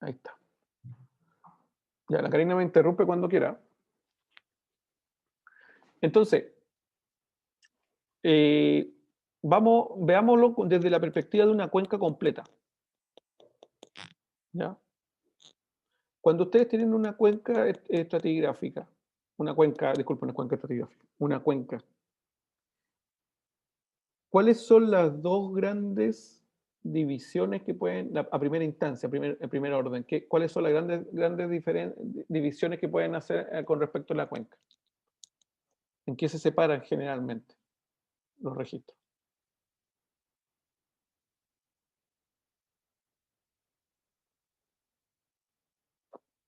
Ahí está. Ya, la Karina me interrumpe cuando quiera. Entonces, veámoslo desde la perspectiva de una cuenca completa. ¿Ya? Cuando ustedes tienen una cuenca estratigráfica, disculpen, una cuenca estratigráfica, una cuenca, ¿cuáles son las dos grandes divisiones que pueden, a primera instancia, en primer orden, cuáles son las grandes divisiones que pueden hacer con respecto a la cuenca? ¿En qué se separan generalmente los registros?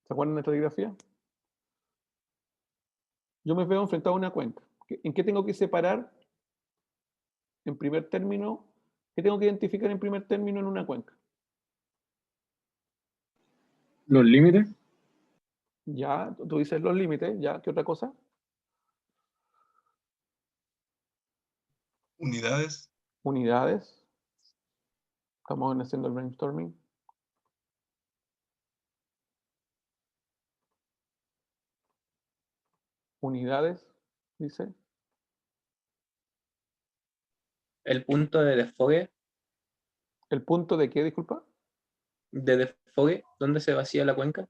¿Se acuerdan de estratigrafía? Yo me veo enfrentado a una cuenca. ¿En qué tengo que separar en primer término? ¿Qué tengo que identificar en primer término en una cuenca? Los límites. Ya, tú dices los límites, ya, ¿qué otra cosa? Unidades. Unidades. Estamos haciendo el brainstorming. Unidades, dice. El punto de desfogue. ¿El punto de qué, disculpa? De desfogue, ¿dónde se vacía la cuenca?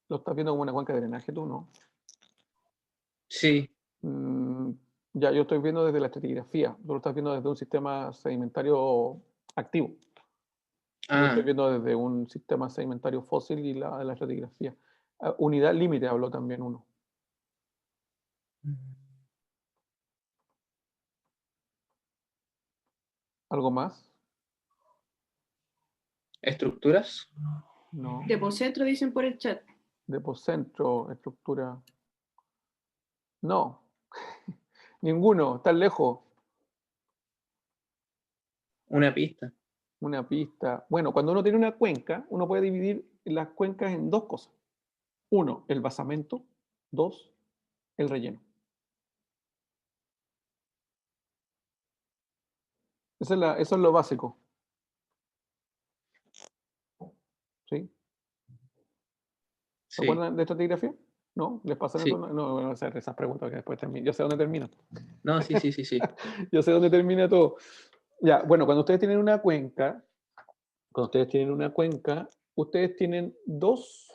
¿Lo estás viendo como una cuenca de drenaje tú, no? Sí. Ya, yo estoy viendo desde la estratigrafía. Tú lo estás viendo desde un sistema sedimentario activo. Yo lo estoy viendo desde un sistema sedimentario fósil y la estratigrafía. Unidad límite habló también uno. ¿Algo más? ¿Estructuras? No. Depocentro dicen por el chat. Depocentro, estructura. No. Ninguno, está lejos. Una pista. Una pista. Bueno, cuando uno tiene una cuenca, uno puede dividir las cuencas en dos cosas. Uno, el basamento. Dos, el relleno. Eso es lo básico. ¿Sí? ¿Se acuerdan de estratigrafía? ¿No? ¿Les pasan eso? No, voy a hacer esas preguntas que después termino. Yo sé dónde termina. No, sí. Yo sé dónde termina todo. Ya, bueno, cuando ustedes tienen una cuenca, ustedes tienen dos,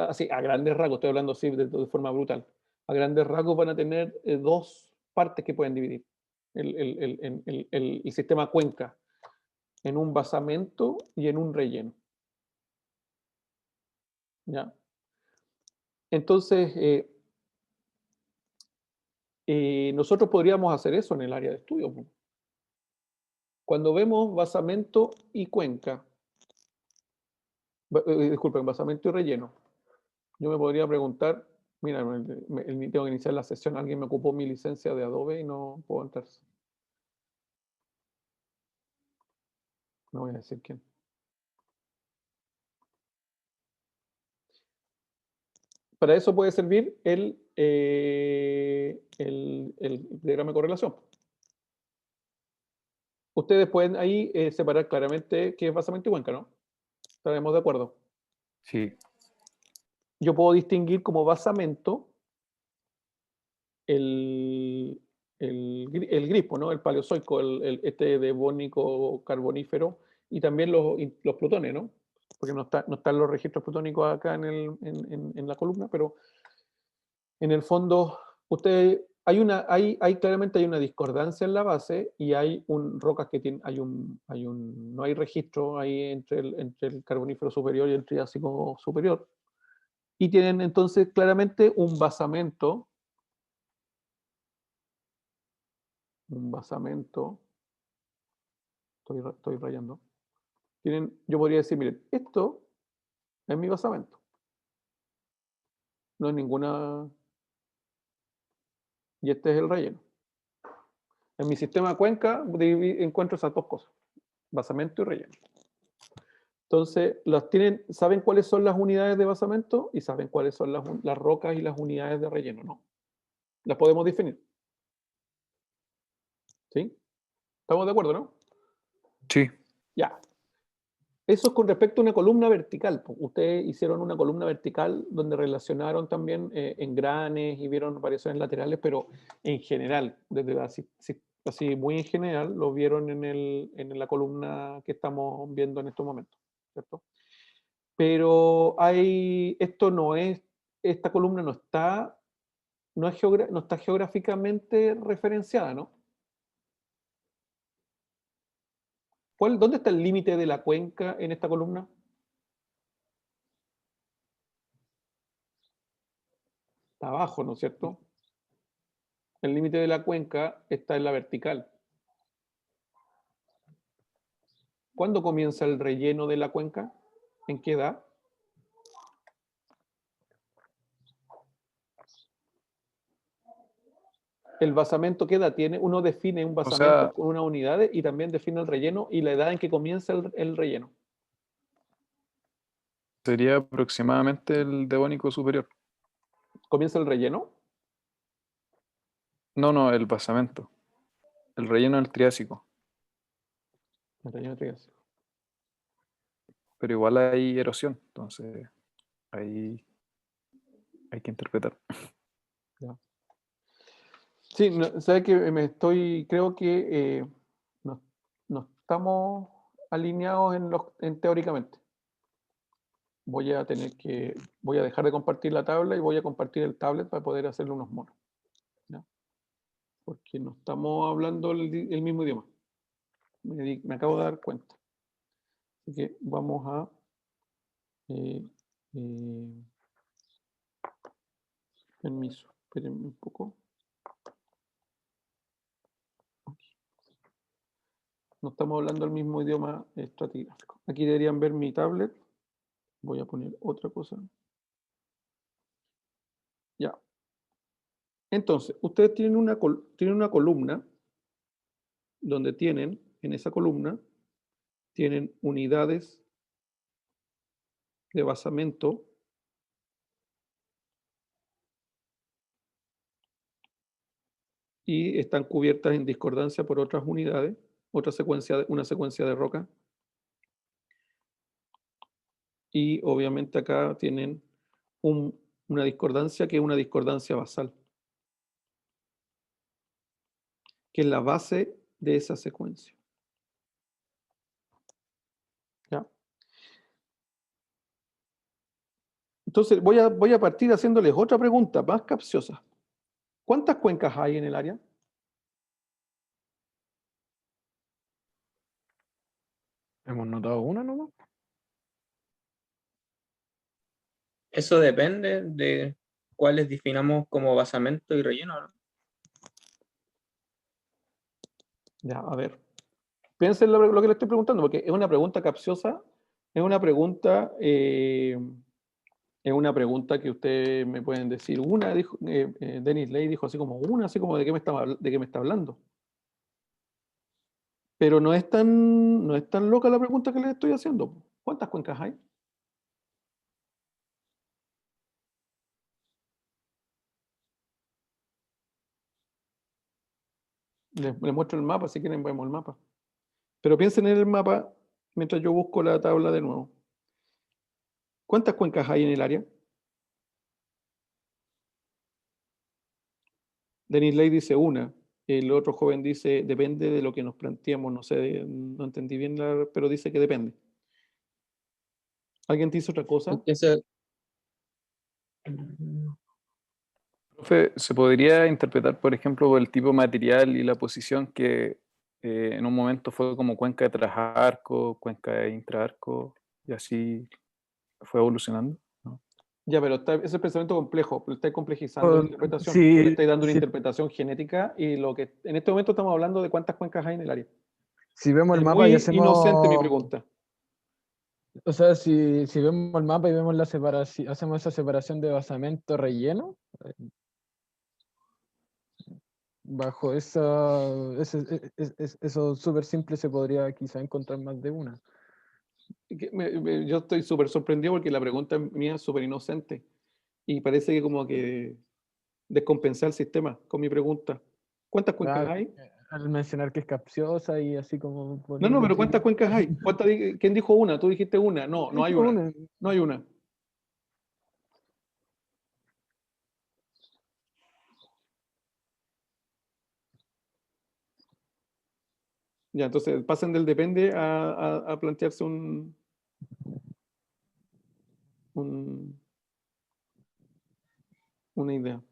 así, a grandes rasgos, estoy hablando así de forma brutal, a grandes rasgos van a tener dos partes que pueden dividir el sistema cuenca, en un basamento y en un relleno. ¿Ya? Entonces, nosotros podríamos hacer eso en el área de estudio. Cuando vemos basamento y cuenca, disculpen, basamento y relleno, yo me podría preguntar, mira, tengo que iniciar la sesión, alguien me ocupó mi licencia de Adobe y no puedo entrar. No voy a decir quién. Para eso puede servir el diagrama de correlación. Ustedes pueden ahí separar claramente qué es basamento y cuenca, ¿no? ¿Estaremos de acuerdo? Sí. Yo puedo distinguir como basamento el gripo, ¿no? El paleozoico, este devónico carbonífero, y también los plutones, ¿no? Porque no están los registros plutónicos acá en la columna, pero en el fondo, claramente hay una discordancia en la base y hay rocas que tienen, no hay registro ahí entre el carbonífero superior y el triásico superior. Y tienen entonces claramente un basamento, estoy rayando. Yo podría decir, miren, esto es mi basamento. No es ninguna. Y este es el relleno. En mi sistema de cuenca encuentro esas dos cosas, basamento y relleno. Entonces, saben cuáles son las unidades de basamento y saben cuáles son las rocas y las unidades de relleno, ¿no? Las podemos definir. ¿Sí? ¿Estamos de acuerdo, no? Sí. Ya. Eso es con respecto a una columna vertical. Po. Ustedes hicieron una columna vertical donde relacionaron también engranes y vieron variaciones laterales, pero en general, desde así muy en general, lo vieron en la columna que estamos viendo en estos momentos, ¿cierto? Pero esta columna no está geográficamente referenciada, ¿no? ¿Dónde está el límite de la cuenca en esta columna? Está abajo, ¿no es cierto? El límite de la cuenca está en la vertical. ¿Cuándo comienza el relleno de la cuenca? ¿En qué edad? El basamento, ¿qué edad tiene? Uno define un basamento sea, con unas unidades y también define el relleno y la edad en que comienza el relleno. sería aproximadamente el Devónico superior. ¿Comienza el relleno? No, el basamento. El relleno del Triásico. El relleno triásico. Pero igual hay erosión, entonces ahí hay que interpretar. Ya. Sí, sabe que creo que no estamos alineados teóricamente. Voy a dejar de compartir la tabla y voy a compartir el tablet para poder hacerle unos monos. ¿Ya? Porque no estamos hablando el mismo idioma. Me acabo de dar cuenta. Así que vamos a... permiso, espérenme un poco. No estamos hablando el mismo idioma estratigráfico. Aquí deberían ver mi tablet. Voy a poner otra cosa. Ya. Entonces, ustedes tienen una columna donde en esa columna, tienen unidades de basamento y están cubiertas en discordancia por otras unidades, una secuencia de roca. Y obviamente acá tienen una discordancia que es una discordancia basal, que es la base de esa secuencia. ¿Ya? Entonces voy a partir haciéndoles otra pregunta más capciosa. ¿Cuántas cuencas hay en el área? Hemos notado una nomás. Eso depende de cuáles definamos como basamento y relleno, ¿no? Ya, a ver. Piensen lo que le estoy preguntando, porque es una pregunta capciosa, es una pregunta que ustedes me pueden decir. Una, dijo, Denis Ley dijo así como una, así como de qué me está hablando. Pero no es tan loca la pregunta que les estoy haciendo. ¿Cuántas cuencas hay? Les muestro el mapa, si quieren vemos el mapa. Pero piensen en el mapa mientras yo busco la tabla de nuevo. ¿Cuántas cuencas hay en el área? Denis Ley dice una. El otro joven dice, depende de lo que nos planteemos. No sé, no entendí bien, pero dice que depende. ¿Alguien te dice otra cosa? Profe, ¿se podría interpretar, por ejemplo, por el tipo de material y la posición que en un momento fue como cuenca de trasarco, cuenca de intraarco, y así fue evolucionando? ¿No? Ya, pero ese pensamiento complejo, pero está complejizando la interpretación. Tú le Sí, estás dando una sí, interpretación genética y lo que en este momento estamos hablando de cuántas cuencas hay en el área. si vemos el Es mapa y muy inocente mi hacemos, pregunta. o sea, si vemos el mapa y vemos la separación, hacemos esa separación de basamento relleno, bajo eso súper simple se podría quizá encontrar más de una. Yo estoy súper sorprendido porque la pregunta mía es súper inocente y parece que como que descompensar el sistema con mi pregunta. ¿Cuántas cuencas Ah, hay? al mencionar que es capciosa y así como... No, ponerle pero que- ¿cuántas cuencas hay? ¿Quién dijo una? Tú dijiste una. No, no hay Dijo una. No hay una. Ya, entonces pasen del depende a plantearse un- una idea.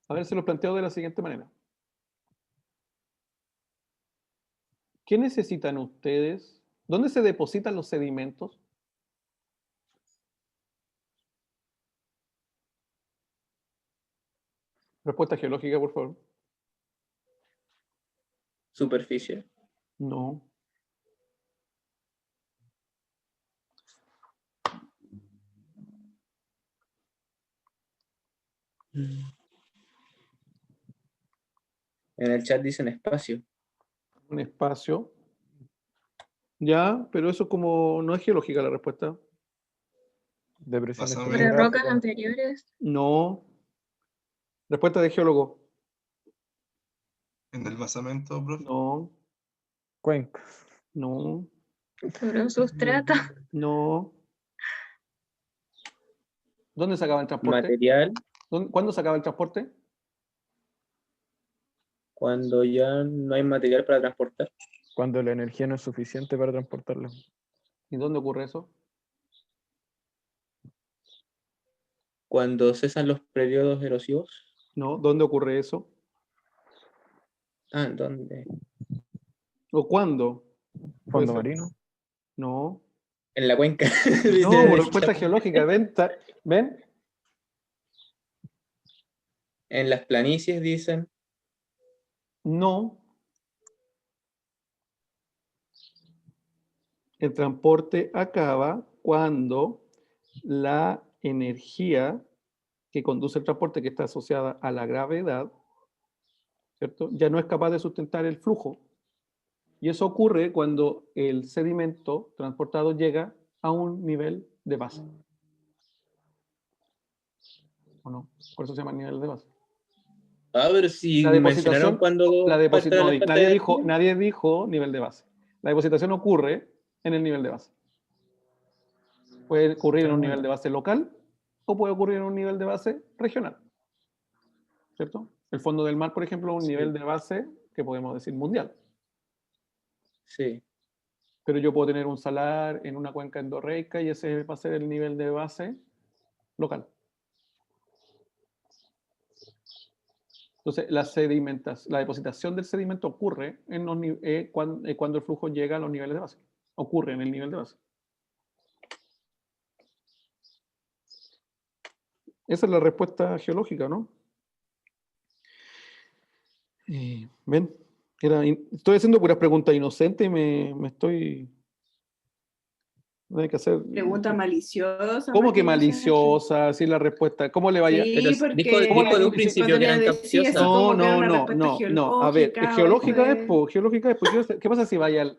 A ver, se lo planteo de la siguiente manera. ¿Qué necesitan ustedes? ¿Dónde se depositan los sedimentos? Respuesta geológica, por favor. Superficie. No. En el chat dicen espacio. Un espacio. Ya, pero eso como no es geológica la respuesta. Depresiones Basamento. Sobre rocas topográficas. anteriores. No. Respuesta de geólogo. En el basamento, profe. No. Cuencas. No. Sobre un sustrato. No. ¿Dónde se acaba el transporte? Material, ¿Cuándo se acaba el transporte? cuando ya no hay material para transportar. Cuando la energía no es suficiente para transportarla. ¿Y dónde ocurre eso? Cuando cesan los periodos erosivos. No. ¿Dónde ocurre eso? Ah, ¿dónde? ¿O cuándo? Puede Fondo ser. marino. No. En la cuenca. No, por respuesta geológica. ¿Ven? ¿Ven? En las planicies dicen. No. El transporte acaba cuando la energía que conduce el transporte, que está asociada a la gravedad, ¿cierto? Ya no es capaz de sustentar el flujo. Y eso ocurre cuando el sedimento transportado llega a un nivel de base. ¿O no? Por eso se llama nivel de base. A ver si La mencionaron depositación, cuando. ¿cuál era la fuente de energía? nadie dijo nivel de base. La depositación ocurre en el nivel de base. Puede ocurrir en un nivel de base local o puede ocurrir en un nivel de base regional. ¿Cierto? El fondo del mar, por ejemplo, es un Sí. nivel de base que podemos decir mundial. Sí. Pero yo puedo tener un salar en una cuenca endorreica y ese va a ser el nivel de base local. Entonces, la depositación del sedimento ocurre en cuando el flujo llega a los niveles de base. Ocurre en el nivel de base. Esa es la respuesta geológica, ¿no? ¿Ven? Estoy haciendo puras preguntas inocentes y me estoy... No hay que hacer... Pregunta maliciosa. ¿Cómo más que inocente. maliciosa? Así la respuesta. ¿Cómo le vaya? Sí, Pero porque dijo de un principio cuando que le eran decía así capciosas. como que era una respuesta no. A ver, geológica, geológica o es, después- po, geológica es, pues, ¿qué pasa si vaya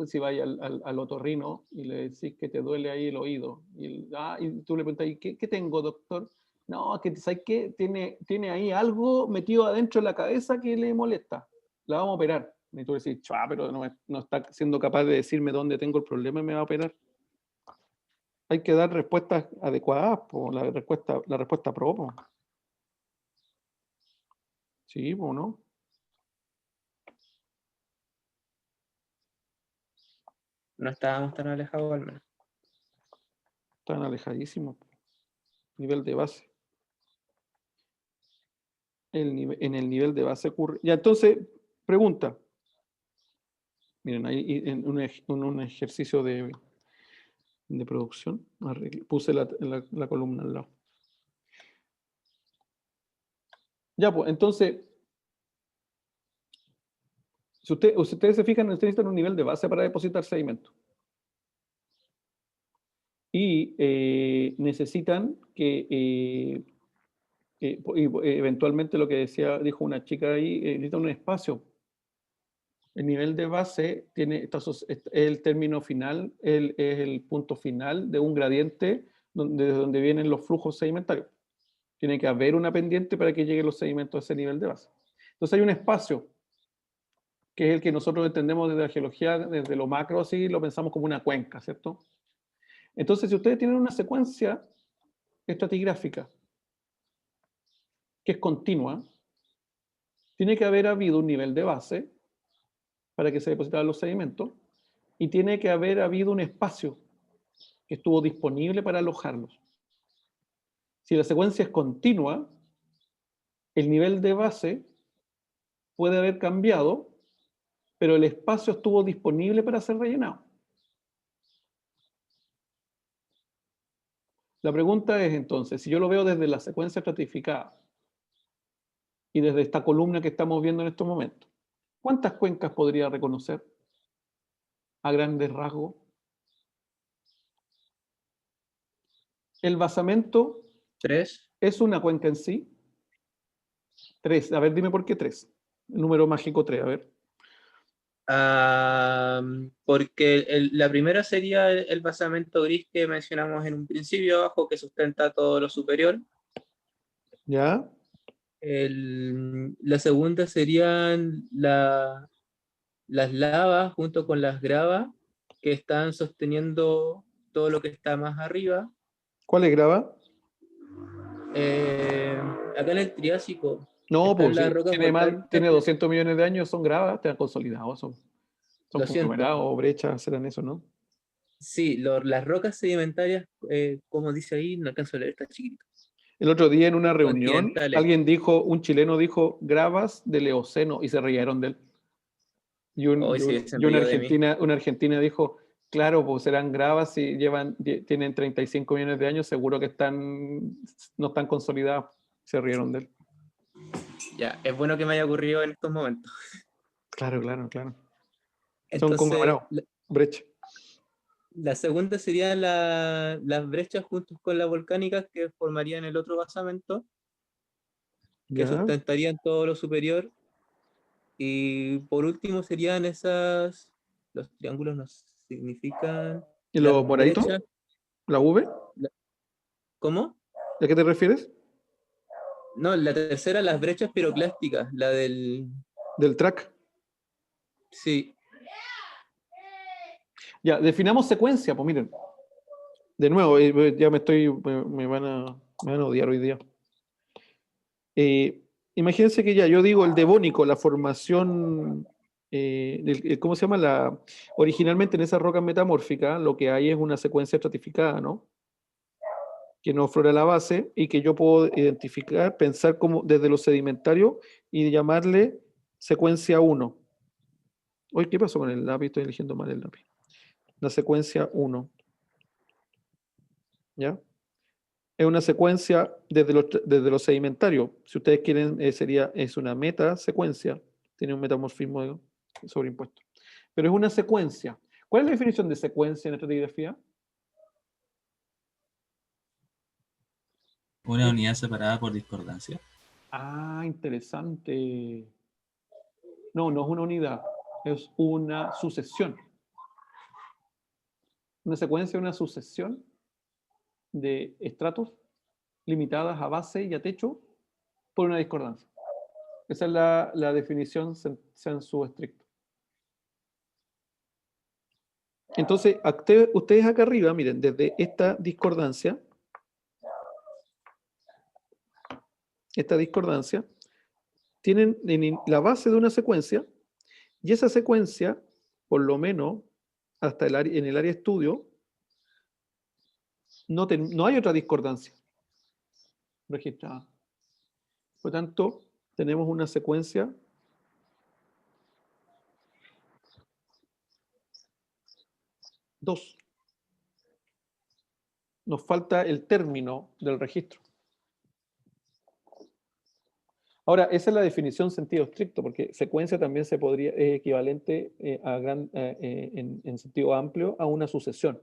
si vaya al otorrino y le decís que te duele ahí el oído? Y tú le preguntas, ¿qué tengo, doctor? No, es que ¿sabes qué? Tiene ahí algo metido adentro de la cabeza que le molesta. La vamos a operar. Y tú le decís, pero no está siendo capaz de decirme dónde tengo el problema y me va a operar. Hay que dar respuestas adecuadas, po, la respuesta pro, po. Sí, po, ¿no? No estábamos tan alejados al menos. Están alejadísimos. Nivel de base. En el nivel de base ocurre. Ya, entonces, pregunta. Miren, ahí en un ejercicio de producción, puse la columna al lado. Ya, pues, entonces, si ustedes se fijan, ustedes necesitan un nivel de base para depositar sedimento. Y necesitan que eventualmente lo que dijo una chica ahí, necesitan un espacio. El nivel de base tiene es el término final, es el punto final de un gradiente de donde vienen los flujos sedimentarios. Tiene que haber una pendiente para que lleguen los sedimentos a ese nivel de base. Entonces hay un espacio, que es el que nosotros entendemos desde la geología, desde lo macro, así lo pensamos como una cuenca, ¿cierto? Entonces, si ustedes tienen una secuencia estratigráfica que es continua, tiene que haber habido un nivel de base para que se depositaran los sedimentos, y tiene que haber habido un espacio que estuvo disponible para alojarlos. Si la secuencia es continua, el nivel de base puede haber cambiado, pero el espacio estuvo disponible para ser rellenado. La pregunta es entonces, si yo lo veo desde la secuencia estratificada y desde esta columna que estamos viendo en estos momentos, ¿cuántas cuencas podría reconocer a grandes rasgos? El basamento 3. es una cuenca en sí. 3. A ver, dime por qué 3. El número mágico 3, a ver. Porque la primera sería el basamento gris que mencionamos en un principio abajo, que sustenta todo lo superior. ¿Ya? La segunda serían las lavas junto con las gravas que están sosteniendo todo lo que está más arriba. ¿Cuál es grava? Acá en el Triásico No, están pues las sí, rocas tiene volcánicas. 200 millones de años, son gravas, están consolidados, son 200. conglomerados o brechas, serán eso, ¿no? Sí, las rocas sedimentarias, como dice ahí, no alcanzo a leer, está chiquitito. El otro día en una reunión, Continentales. alguien dijo, un chileno dijo, gravas del Eoceno, y se rieron de él. Y, Hoy sí, se rió de mí. una argentina dijo, claro, pues serán gravas y tienen 35 millones de años, seguro que no están consolidadas. Se rieron de él. Ya, es bueno que me haya ocurrido en estos momentos. Claro, claro, claro. Son Entonces, conglomerados, brecha. la segunda sería las brechas juntos con las volcánicas que formarían el otro basamento, que ¿Ya? sustentarían todo lo superior. Y por último serían los triángulos nos significan ¿Y las los moraditos? brechas. ¿La V? ¿Cómo? ¿A qué te refieres? No, la tercera, las brechas piroclásticas, la del... Del track. Sí, Ya, definamos secuencia, pues miren. De nuevo, ya me van a odiar hoy día. Imagínense que ya yo digo el devónico, la formación, ¿cómo se llama? Originalmente en esas rocas metamórficas lo que hay es una secuencia estratificada, ¿no? Que no aflora la base y que yo puedo identificar, pensar como desde lo sedimentario y llamarle secuencia 1. Oye, ¿qué pasó con el lápiz? Estoy eligiendo mal el lápiz. La secuencia 1. ¿Ya? Es una secuencia desde lo sedimentario. Si ustedes quieren, es una meta secuencia. Tiene un metamorfismo sobreimpuesto. Pero es una secuencia. ¿Cuál es la definición de secuencia en estratigrafía? Una unidad separada por discordancia. Ah, interesante. No, no es una unidad, es una sucesión. Una secuencia es una sucesión de estratos limitadas a base y a techo por una discordancia. Esa es la definición sensu estricto. Entonces, ustedes acá arriba, miren, desde esta discordancia, tienen la base de una secuencia, y esa secuencia, por lo menos, hasta en el área de estudio, no hay otra discordancia registrada. Por lo tanto, tenemos una secuencia dos. Nos falta el término del registro. Ahora, esa es la definición sentido estricto, porque secuencia también es equivalente en sentido amplio a una sucesión.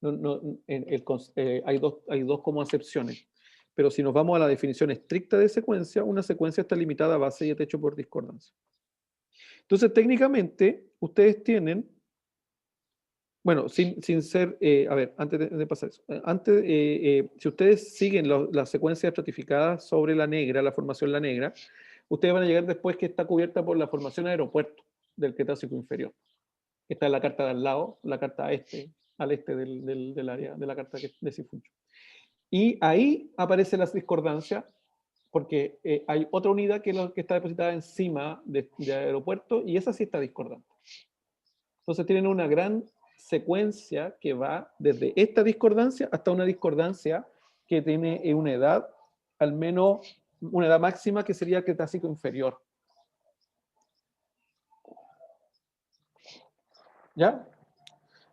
Hay dos como acepciones. Pero si nos vamos a la definición estricta de secuencia, una secuencia está limitada a base y a techo por discordancia. Entonces, técnicamente, ustedes tienen, bueno, sin ser, a ver, antes de pasar eso, si ustedes siguen la secuencia estratificada sobre la negra, la formación La Negra, ustedes van a llegar después que está cubierta por la formación aeropuerto del Cretácico inferior. Esta es la carta de al lado, la carta al este del área de la carta de Sifuncho. Y ahí aparece la discordancia, porque hay otra unidad que está depositada encima de aeropuerto, y esa sí está discordante. Entonces tienen una gran secuencia que va desde esta discordancia hasta una discordancia que tiene una edad, al menos una edad máxima, que sería el Cretácico inferior. ¿Ya?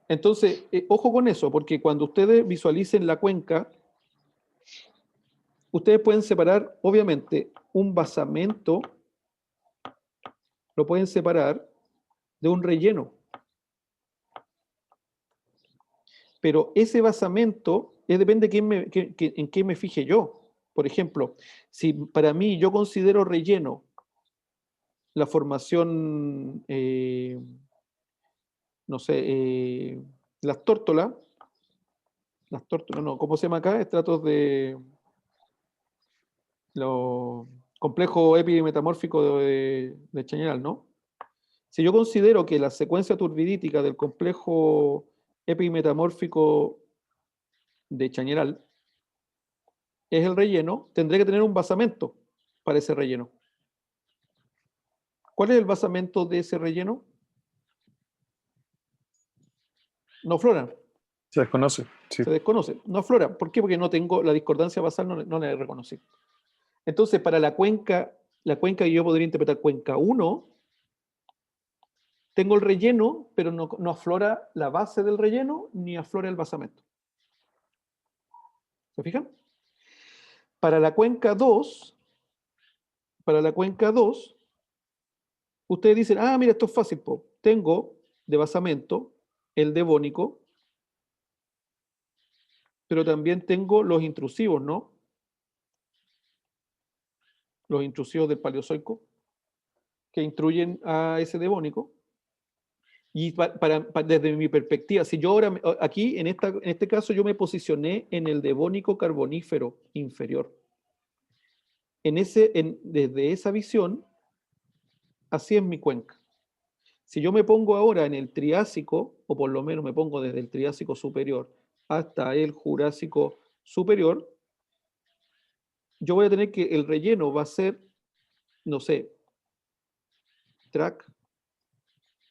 Entonces, ojo con eso, porque cuando ustedes visualicen la cuenca, ustedes pueden separar, obviamente, un basamento, lo pueden separar de un relleno. Pero ese basamento depende de en qué me fije yo. Por ejemplo, si para mí yo considero relleno la formación, no sé, las tórtolas, no, ¿cómo se llama acá? Estratos de los complejos epimetamórficos de Chañaral, ¿no? Si yo considero que la secuencia turbidítica del complejo epimetamórfico de Chañaral es el relleno, tendré que tener un basamento para ese relleno. ¿Cuál es el basamento de ese relleno? No aflora. Se desconoce. Sí. Se desconoce. No aflora. ¿Por qué? Porque no tengo la discordancia basal, no la he reconocido. Entonces, para la cuenca que yo podría interpretar cuenca 1, tengo el relleno, pero no aflora la base del relleno, ni aflora el basamento. ¿Se fijan? Para la cuenca 2, ustedes dicen, ah, mira, esto es fácil, po. Tengo de basamento el devónico, pero también tengo los intrusivos, ¿no? Los intrusivos del Paleozoico, que intruyen a ese devónico. Y desde mi perspectiva, si yo ahora, aquí en este caso, yo me posicioné en el devónico carbonífero inferior. Desde esa visión, así es mi cuenca. Si yo me pongo ahora en el Triásico, o por lo menos me pongo desde el Triásico superior hasta el Jurásico superior, yo voy a tener que el relleno va a ser, no sé, TRAC,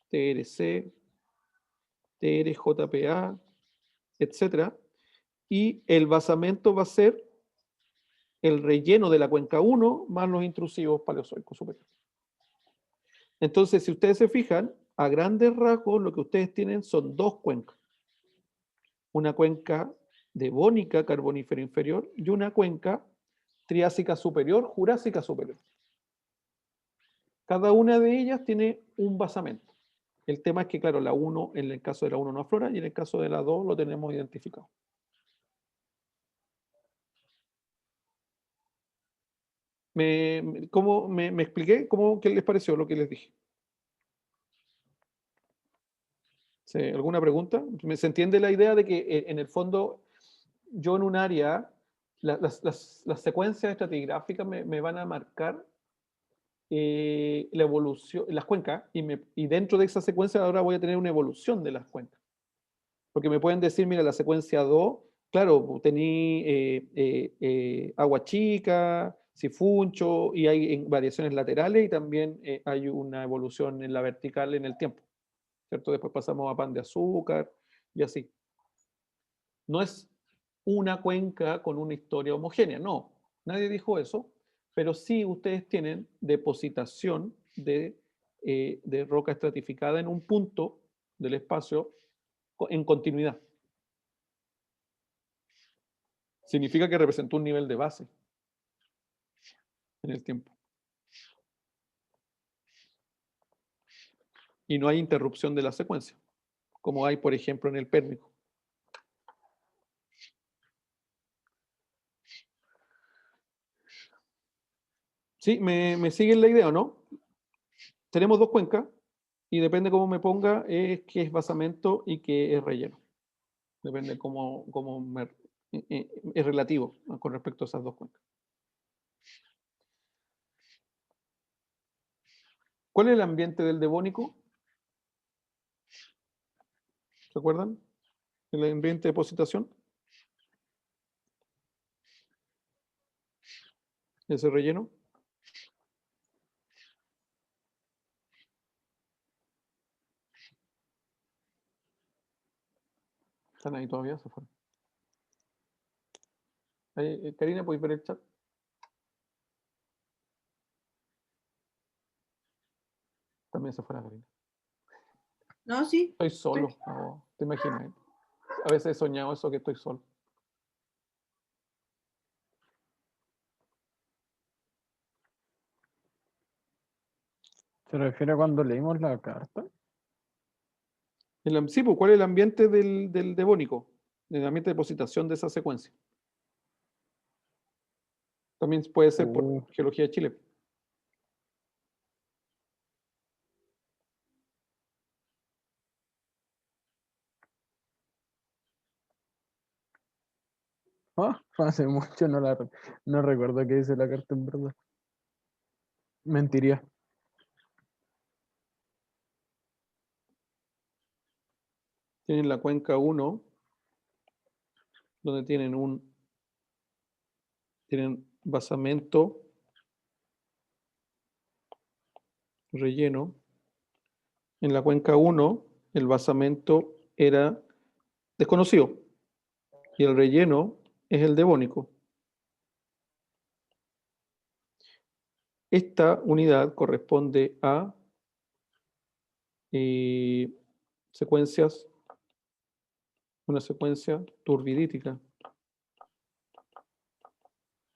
TRC, TRJPA, etc. Y el basamento va a ser el relleno de la cuenca 1 más los intrusivos paleozoicos superiores. Entonces, si ustedes se fijan, a grandes rasgos lo que ustedes tienen son dos cuencas. Una cuenca devónica carbonífera inferior y una cuenca triásica superior, jurásica superior. Cada una de ellas tiene un basamento. El tema es que, claro, la 1, en el caso de la 1 no aflora y en el caso de la 2 lo tenemos identificado. ¿Me expliqué? ¿Qué les pareció lo que les dije? ¿Sí? ¿Alguna pregunta? ¿Se entiende la idea de que en el fondo yo en un área, las secuencias estratigráficas me van a marcar la evolución, las cuencas, y dentro de esa secuencia ahora voy a tener una evolución de las cuencas? Porque me pueden decir, mira, la secuencia 2, claro, tení agua chica, sifuncho, y hay variaciones laterales y también hay una evolución en la vertical en el tiempo, ¿cierto? Después pasamos a pan de azúcar y así. No es una cuenca con una historia homogénea, no, nadie dijo eso, pero sí ustedes tienen depositación de roca estratificada en un punto del espacio en continuidad. Significa que representó un nivel de base en el tiempo. Y no hay interrupción de la secuencia, como hay, por ejemplo, en el Pérmico. ¿Sí? ¿Me siguen la idea o no? tenemos dos cuencas y depende cómo me ponga, es qué es basamento y qué es relleno. Depende es relativo con respecto a esas dos cuencas. ¿Cuál es el ambiente del Devónico? ¿Se acuerdan? El ambiente de depositación. Ese relleno. ¿Están ahí todavía? Se fueron. Ahí, Karina, ¿puedes ver el chat? También se fue la Karina. No, sí. Estoy solo. No, ¿te imaginas? A veces he soñado eso que estoy solo. ¿Se refiere a cuando leímos la carta? Sí, pues, ¿cuál es el ambiente del Devónico? El ambiente de depositación de esa secuencia. También puede ser por Geología de Chile. Hace mucho no recuerdo qué dice la carta en verdad. Mentiría. Tienen la cuenca 1, donde tienen basamento, relleno. En la cuenca 1, el basamento era desconocido y el relleno es el devónico. Esta unidad corresponde a una secuencia turbidítica.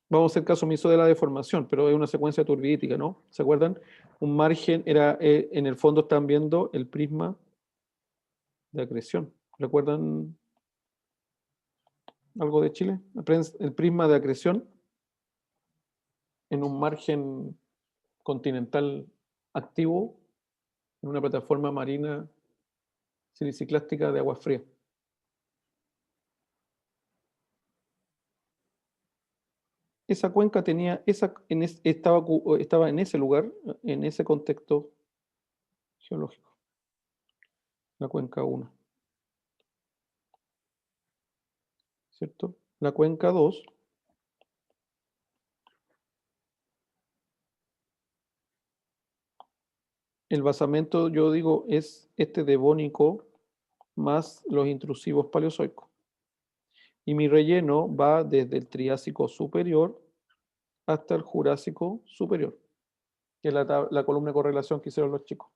Vamos a hacer caso omiso de la deformación, pero es una secuencia turbidítica, ¿no? ¿Se acuerdan? Un margen era, en el fondo están viendo el prisma de acreción. ¿Recuerdan algo de Chile? El prisma de acreción en un margen continental activo en una plataforma marina siliciclástica de agua fría. Esa cuenca tenía, estaba en ese lugar, en ese contexto geológico. La cuenca 1. ¿Cierto? La cuenca 2 el basamento, yo digo, es este devónico más los intrusivos paleozoicos. Y mi relleno va desde el Triásico superior hasta el Jurásico superior, que es la columna de correlación que hicieron los chicos.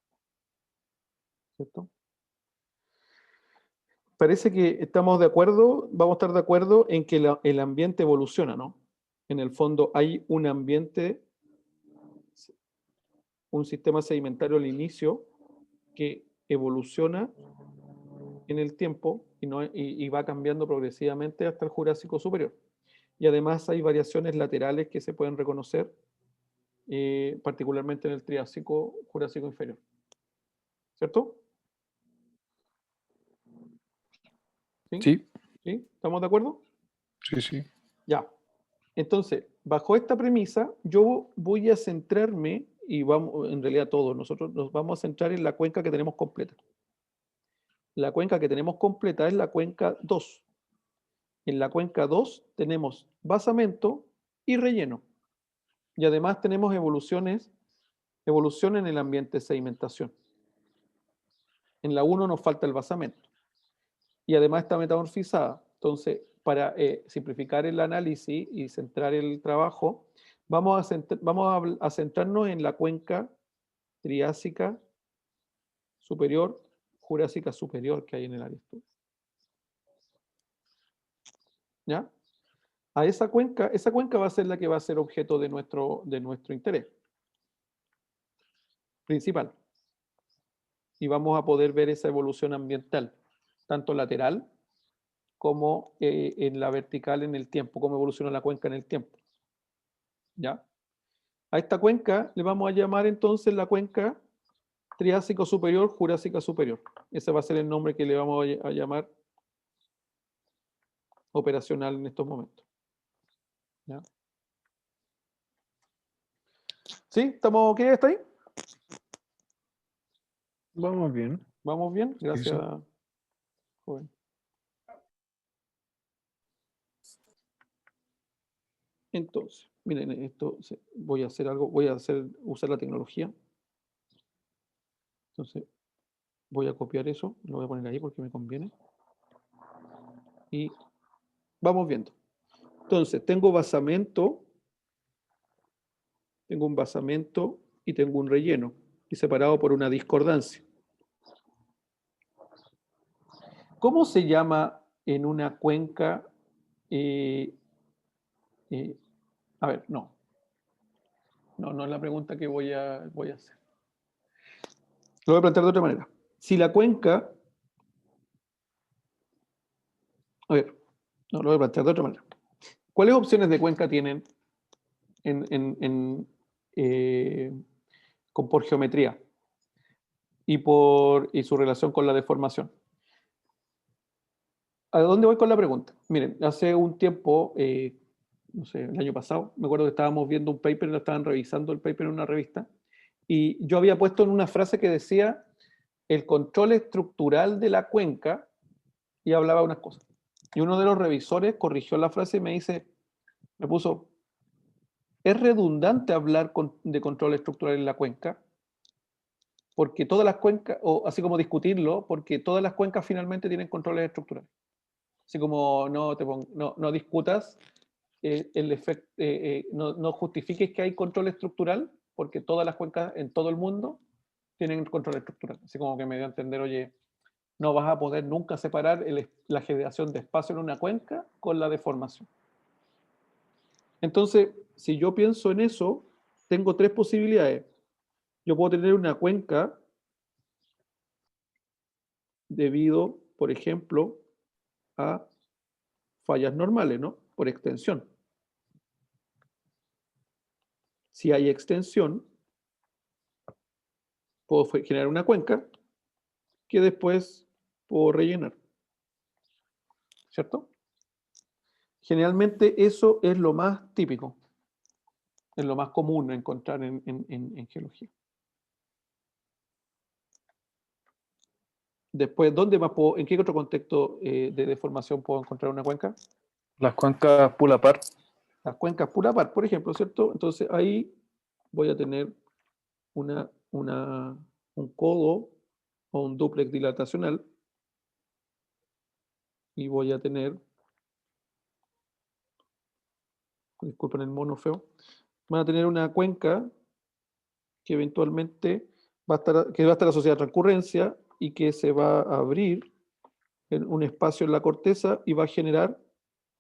¿Cierto? Parece que estamos de acuerdo, vamos a estar de acuerdo en que el ambiente evoluciona, ¿no? En el fondo hay un ambiente, un sistema sedimentario al inicio que evoluciona en el tiempo y va cambiando progresivamente hasta el Jurásico superior. Y además hay variaciones laterales que se pueden reconocer, particularmente en el Triásico Jurásico inferior. ¿Cierto? ¿Sí? Sí, ¿Sí? ¿Estamos de acuerdo? sí, sí. Ya. Entonces, bajo esta premisa, yo voy a centrarme, y vamos, en realidad todos nosotros nos vamos a centrar en la cuenca que tenemos completa. La cuenca que tenemos completa es la cuenca 2. En la cuenca 2 tenemos basamento y relleno. Y además tenemos evolución en el ambiente de sedimentación. En la 1 nos falta el basamento. Y además está metamorfizada. Entonces, para simplificar el análisis y centrar el trabajo, vamos a centrarnos en la cuenca Triásica superior, Jurásica superior que hay en el área de estudio. ¿Ya? A esa cuenca va a ser la que va a ser objeto de nuestro interés principal. Y vamos a poder ver esa evolución ambiental, tanto lateral como en la vertical en el tiempo, cómo evoluciona la cuenca en el tiempo. ¿Ya? A esta cuenca le vamos a llamar entonces la cuenca Triásico superior, Jurásica superior. Ese va a ser el nombre que le vamos a llamar operacional en estos momentos. ¿Ya? ¿Sí? ¿Estamos ok hasta ahí? Vamos bien. ¿Vamos bien? Gracias, sí. joven. Entonces, miren, voy a hacer algo, usar la tecnología. Entonces, voy a copiar eso, lo voy a poner ahí porque me conviene. Y vamos viendo. Entonces, tengo un basamento y tengo un relleno, y separado por una discordancia. ¿Cómo se llama en una cuenca? A ver, no. No es la pregunta que voy a hacer. Lo voy a plantear de otra manera. Si la cuenca... A ver, no, lo voy a plantear de otra manera. ¿Cuáles opciones de cuenca tienen por geometría y su relación con la deformación? ¿A dónde voy con la pregunta? Miren, hace un tiempo, no sé, el año pasado, me acuerdo que estábamos viendo un paper, lo estaban revisando el paper en una revista, y yo había puesto en una frase que decía el control estructural de la cuenca, y hablaba de unas cosas. Y uno de los revisores corrigió la frase y me puso, es redundante hablar de control estructural en la cuenca, porque todas las cuencas, o así como discutirlo, porque todas las cuencas finalmente tienen controles estructurales. Así como no discutas el efecto, no justifiques que hay control estructural, porque todas las cuencas en todo el mundo tienen control estructural. Así como que me dio a entender, oye, no vas a poder nunca separar la generación de espacio en una cuenca con la deformación. Entonces, si yo pienso en eso, tengo tres posibilidades. Yo puedo tener una cuenca debido, por ejemplo, a fallas normales, ¿no? Por extensión. Si hay extensión, puedo generar una cuenca que después puedo rellenar. ¿Cierto? Generalmente eso es lo más típico, es lo más común a encontrar en geología. Después, ¿en qué otro contexto de deformación puedo encontrar una cuenca? Las cuencas pull apart. Las cuencas pull apart, por ejemplo, ¿cierto? Entonces ahí voy a tener un codo o un dúplex dilatacional y voy a tener, disculpen el mono feo, van a tener una cuenca que eventualmente va a estar asociada a transcurrencia y que se va a abrir en un espacio en la corteza y va a generar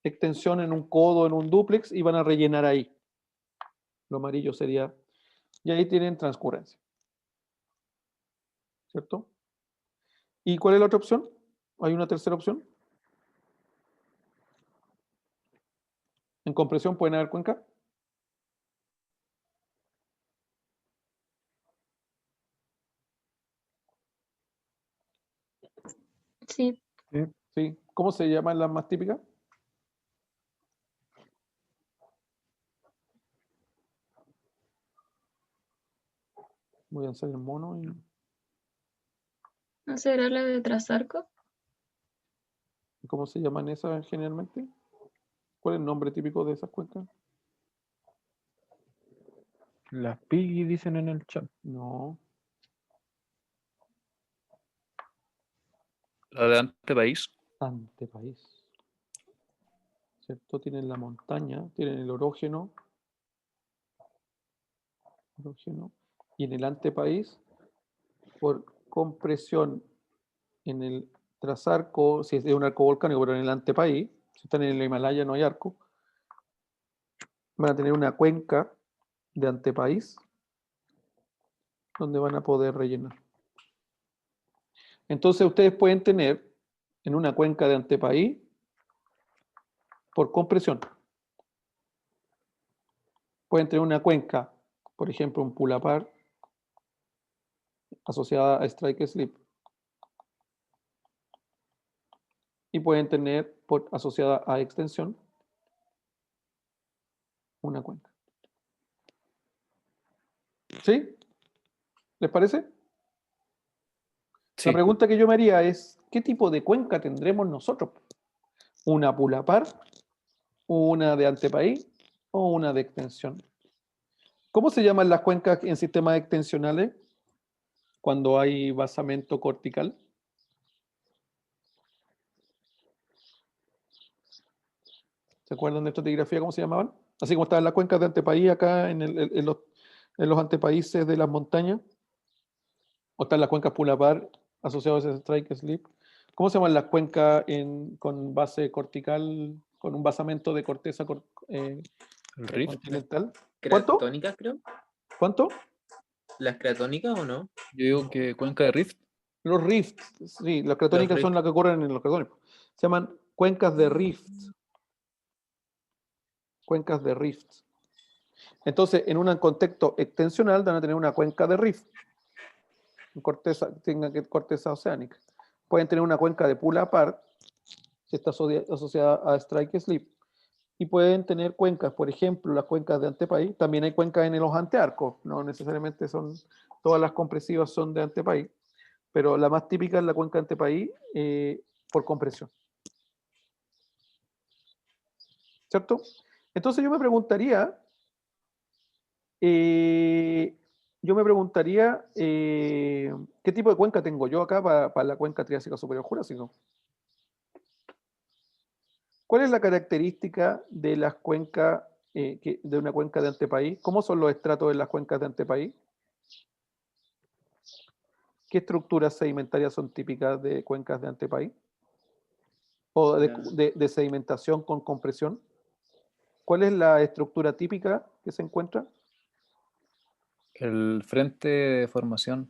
extensión en un codo, en un dúplex, y van a rellenar ahí. Lo amarillo sería, y ahí tienen transcurrencia. ¿Cierto? ¿Y cuál es la otra opción? ¿Hay una tercera opción? ¿En compresión pueden haber cuenca? Sí, Sí. ¿Cómo se llaman las más típicas? Voy a hacer el mono y... ¿no será la de Trasarco? ¿Cómo se llaman esas generalmente? ¿Cuál es el nombre típico de esas cuencas? Las Piggy dicen en el chat. No. La de antepaís. Antepaís. ¿Cierto? Tienen la montaña, tienen el orógeno. Y en el antepaís, por compresión en el trasarco, si es de un arco volcánico, pero en el antepaís, si están en el Himalaya no hay arco, van a tener una cuenca de antepaís donde van a poder rellenar. Entonces ustedes pueden tener en una cuenca de antepaís por compresión. Pueden tener una cuenca, por ejemplo, un pull apart, asociada a strike slip. Y pueden tener asociada a extensión una cuenca. ¿Sí? ¿Les parece? Sí. La pregunta que yo me haría es, ¿qué tipo de cuenca tendremos nosotros? ¿Una pulapar, una de antepaís o una de extensión? ¿Cómo se llaman las cuencas en sistemas extensionales cuando hay basamento cortical? ¿Se acuerdan de estratigrafía cómo se llamaban? Así como estaban las cuencas de antepaís acá en los antepaíses de las montañas. O están las cuencas pulapar asociadas a strike slip. ¿Cómo se llaman las cuencas con base cortical, con un basamento de corteza El rift. continental? ¿Cuánto? ¿Cratónicas, creo? ¿Cuánto? ¿Las cratónicas o no? Yo digo que cuenca de rift. Los rifts. Sí, las cratónicas son las que ocurren en los cratones. Se llaman cuencas de rift. Cuencas de rift. Entonces, en un contexto extensional van a tener una cuenca de rift. Corteza, corteza oceánica. Pueden tener una cuenca de pulapar, que está asociada a strike slip. Y pueden tener cuencas, por ejemplo, las cuencas de antepaís. También hay cuencas en los antearcos. No necesariamente son, todas las compresivas son de antepaís. Pero la más típica es la cuenca de antepaís por compresión. ¿Cierto? Entonces yo me preguntaría, ¿qué tipo de cuenca tengo yo acá para la cuenca triásica superior jurásico? ¿Cuál es la característica de las cuencas, de una cuenca de antepaís? ¿Cómo son los estratos de las cuencas de antepaís? ¿Qué estructuras sedimentarias son típicas de cuencas de antepaís? ¿O de sedimentación con compresión? ¿Cuál es la estructura típica que se encuentra? El frente de formación.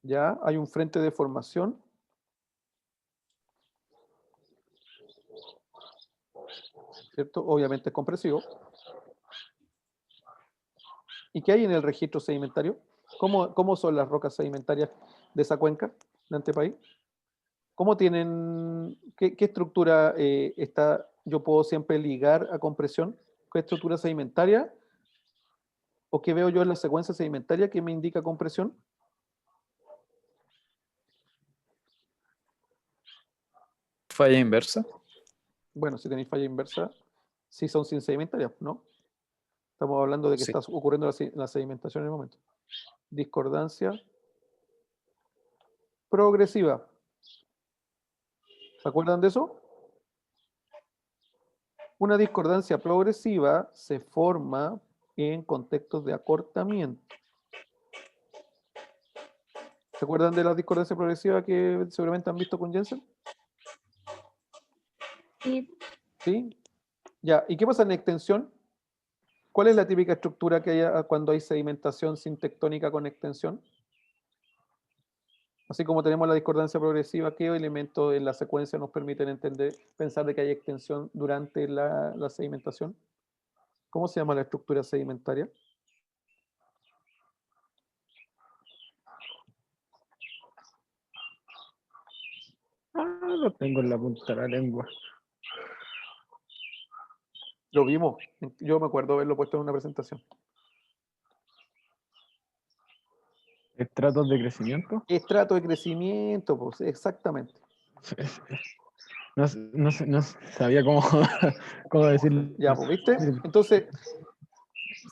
Ya hay un frente de formación. ¿Cierto? Obviamente es compresivo. ¿Y qué hay en el registro sedimentario? ¿Cómo son las rocas sedimentarias de esa cuenca de antepaís? ¿Cómo tienen, qué estructura yo puedo siempre ligar a compresión? ¿Qué estructura sedimentaria? ¿O qué veo yo en la secuencia sedimentaria que me indica compresión? Falla inversa. Bueno, si tenéis falla inversa, sí son sin sedimentarias, ¿no? Estamos hablando de que Sí. está ocurriendo la sedimentación en el momento. Discordancia progresiva. ¿Se acuerdan de eso? Una discordancia progresiva se forma en contextos de acortamiento. ¿Se acuerdan de la discordancia progresiva que seguramente han visto con Jensen? Sí, ¿Sí? Ya, ¿y qué pasa en extensión? ¿Cuál es la típica estructura que hay cuando hay sedimentación sin tectónica con extensión? Así como tenemos la discordancia progresiva, ¿qué elementos en la secuencia nos permiten pensar de que hay extensión durante la sedimentación? ¿Cómo se llama la estructura sedimentaria? Lo tengo en la punta de la lengua. Lo vimos. Yo me acuerdo haberlo puesto en una presentación. Estratos de crecimiento. Estrato de crecimiento, pues, exactamente. No sabía cómo, cómo decirlo. Ya, pues, ¿viste? Entonces,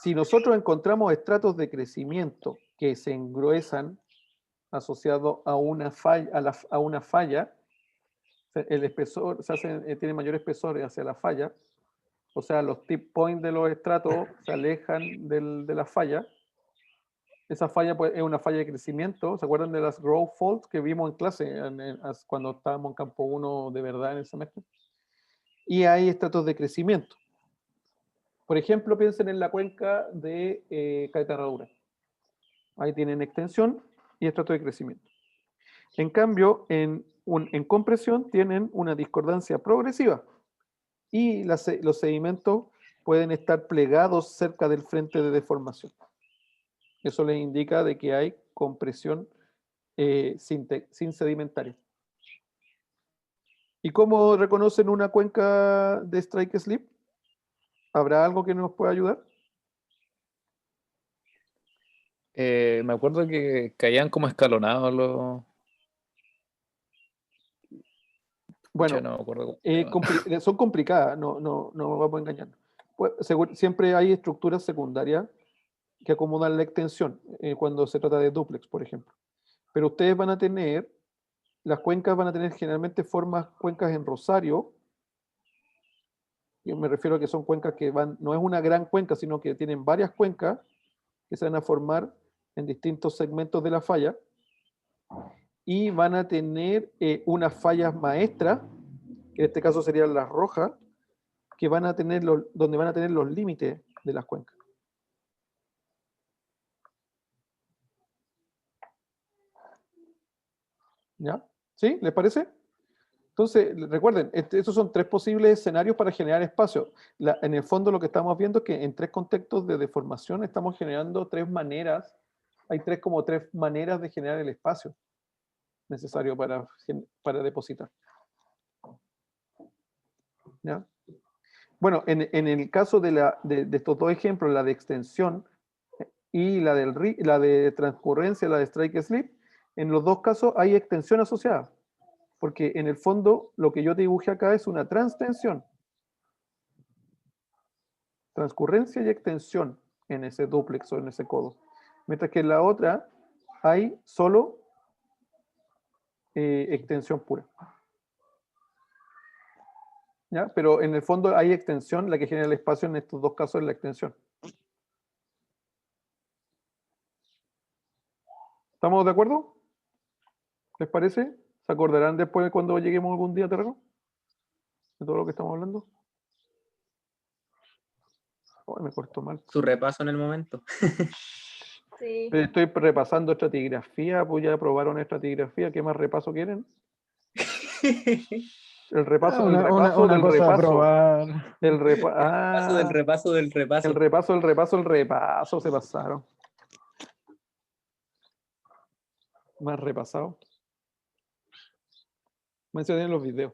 si nosotros encontramos estratos de crecimiento que se engruesan asociados a una falla, el espesor tiene mayor espesor hacia la falla, o sea, los tip points de los estratos se alejan de la falla. Esa falla es una falla de crecimiento. ¿Se acuerdan de las growth faults que vimos en clase cuando estábamos en campo 1 de verdad en el semestre? Y hay estratos de crecimiento. Por ejemplo, piensen en la cuenca de Caeta Herradura. Ahí tienen extensión y estrato de crecimiento. En cambio, en compresión tienen una discordancia progresiva y los sedimentos pueden estar plegados cerca del frente de deformación. Eso les indica de que hay con presión sin sedimentario. ¿Y cómo reconocen una cuenca de strike slip? ¿Habrá algo que nos pueda ayudar? Me acuerdo que caían como escalonados los... Bueno, Pucha, no me acuerdo cómo se llama. son complicadas, no vamos a engañar. Pues, siempre hay estructuras secundarias que acomodan la extensión cuando se trata de dúplex, por ejemplo. Pero ustedes van a tener, las cuencas van a tener generalmente cuencas en rosario. Yo me refiero a que son cuencas que no es una gran cuenca, sino que tienen varias cuencas que se van a formar en distintos segmentos de la falla y van a tener unas fallas maestras, que en este caso serían las rojas, que van a tener donde van a tener los límites de las cuencas. ¿Ya? ¿Sí? ¿Les parece? Entonces, recuerden, estos son 3 posibles escenarios para generar espacio. En el fondo lo que estamos viendo es que en 3 contextos de deformación estamos generando 3 maneras, hay 3 maneras de generar el espacio necesario para depositar. ¿Ya? Bueno, en el caso de estos 2 ejemplos, la de extensión y la de transcurrencia, la de strike slip, en los 2 casos hay extensión asociada. Porque en el fondo lo que yo te dibujé acá es una transtensión. Transcurrencia y extensión en ese dúplex o en ese codo. Mientras que en la otra hay solo extensión pura. ¿Ya? Pero en el fondo hay extensión, la que genera el espacio en estos 2 casos es la extensión. ¿Estamos de acuerdo? ¿Les parece? ¿Se acordarán después cuando lleguemos algún día a terreno? De todo lo que estamos hablando. Oh, me cortó mal. Su repaso en el momento. Sí. Estoy repasando estratigrafía, pues ya probaron estratigrafía. ¿Qué más repaso quieren? El repaso, el repaso Una del cosa a repaso. probar. El Repaso del repaso del repaso. el repaso, se pasaron. Más repasado. Mencioné en los videos.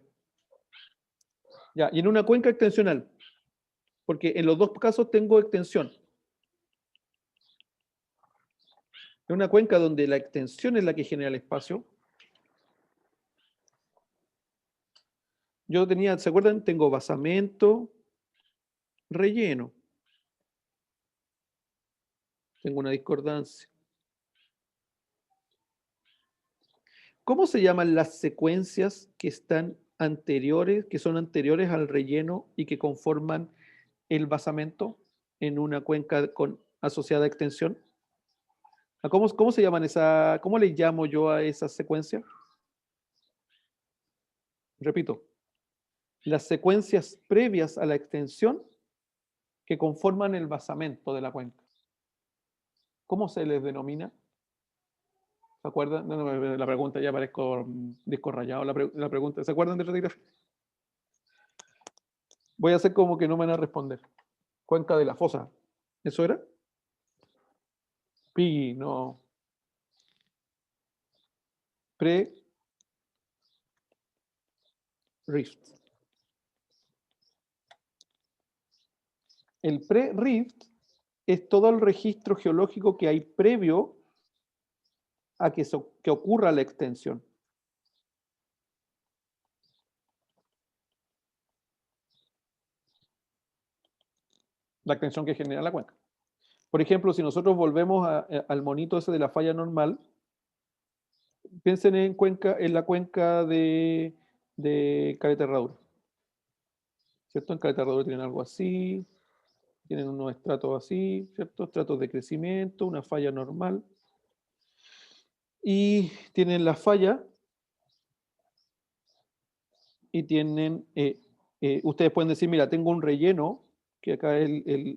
Ya, y en una cuenca extensional. Porque en los 2 casos tengo extensión. En una cuenca donde la extensión es la que genera el espacio. Yo tenía, ¿se acuerdan? Tengo basamento, relleno. Tengo una discordancia. ¿Cómo se llaman las secuencias que están anteriores, que son anteriores al relleno y que conforman el basamento en una cuenca asociada a extensión? ¿Cómo se llaman cómo le llamo yo a esa secuencia? Repito, las secuencias previas a la extensión que conforman el basamento de la cuenca. ¿Cómo se les denomina? ¿Se acuerdan? No, la pregunta ya parezco disco rayado. La pregunta, ¿se acuerdan de estratigrafía? Voy a hacer como que no me van a responder. Cuenca de la fosa. ¿Eso era? Pi, no. Pre-rift. El pre-rift es todo el registro geológico que hay previo a que ocurra la extensión. La extensión que genera la cuenca. Por ejemplo, si nosotros volvemos al monito ese de la falla normal, piensen en la cuenca de Caleta Herradura. ¿Cierto? En Caleta Herradura tienen algo así, tienen unos estratos así, ¿cierto? Estratos de crecimiento, una falla normal. Y tienen la falla y tienen, ustedes pueden decir, mira, tengo un relleno, que acá es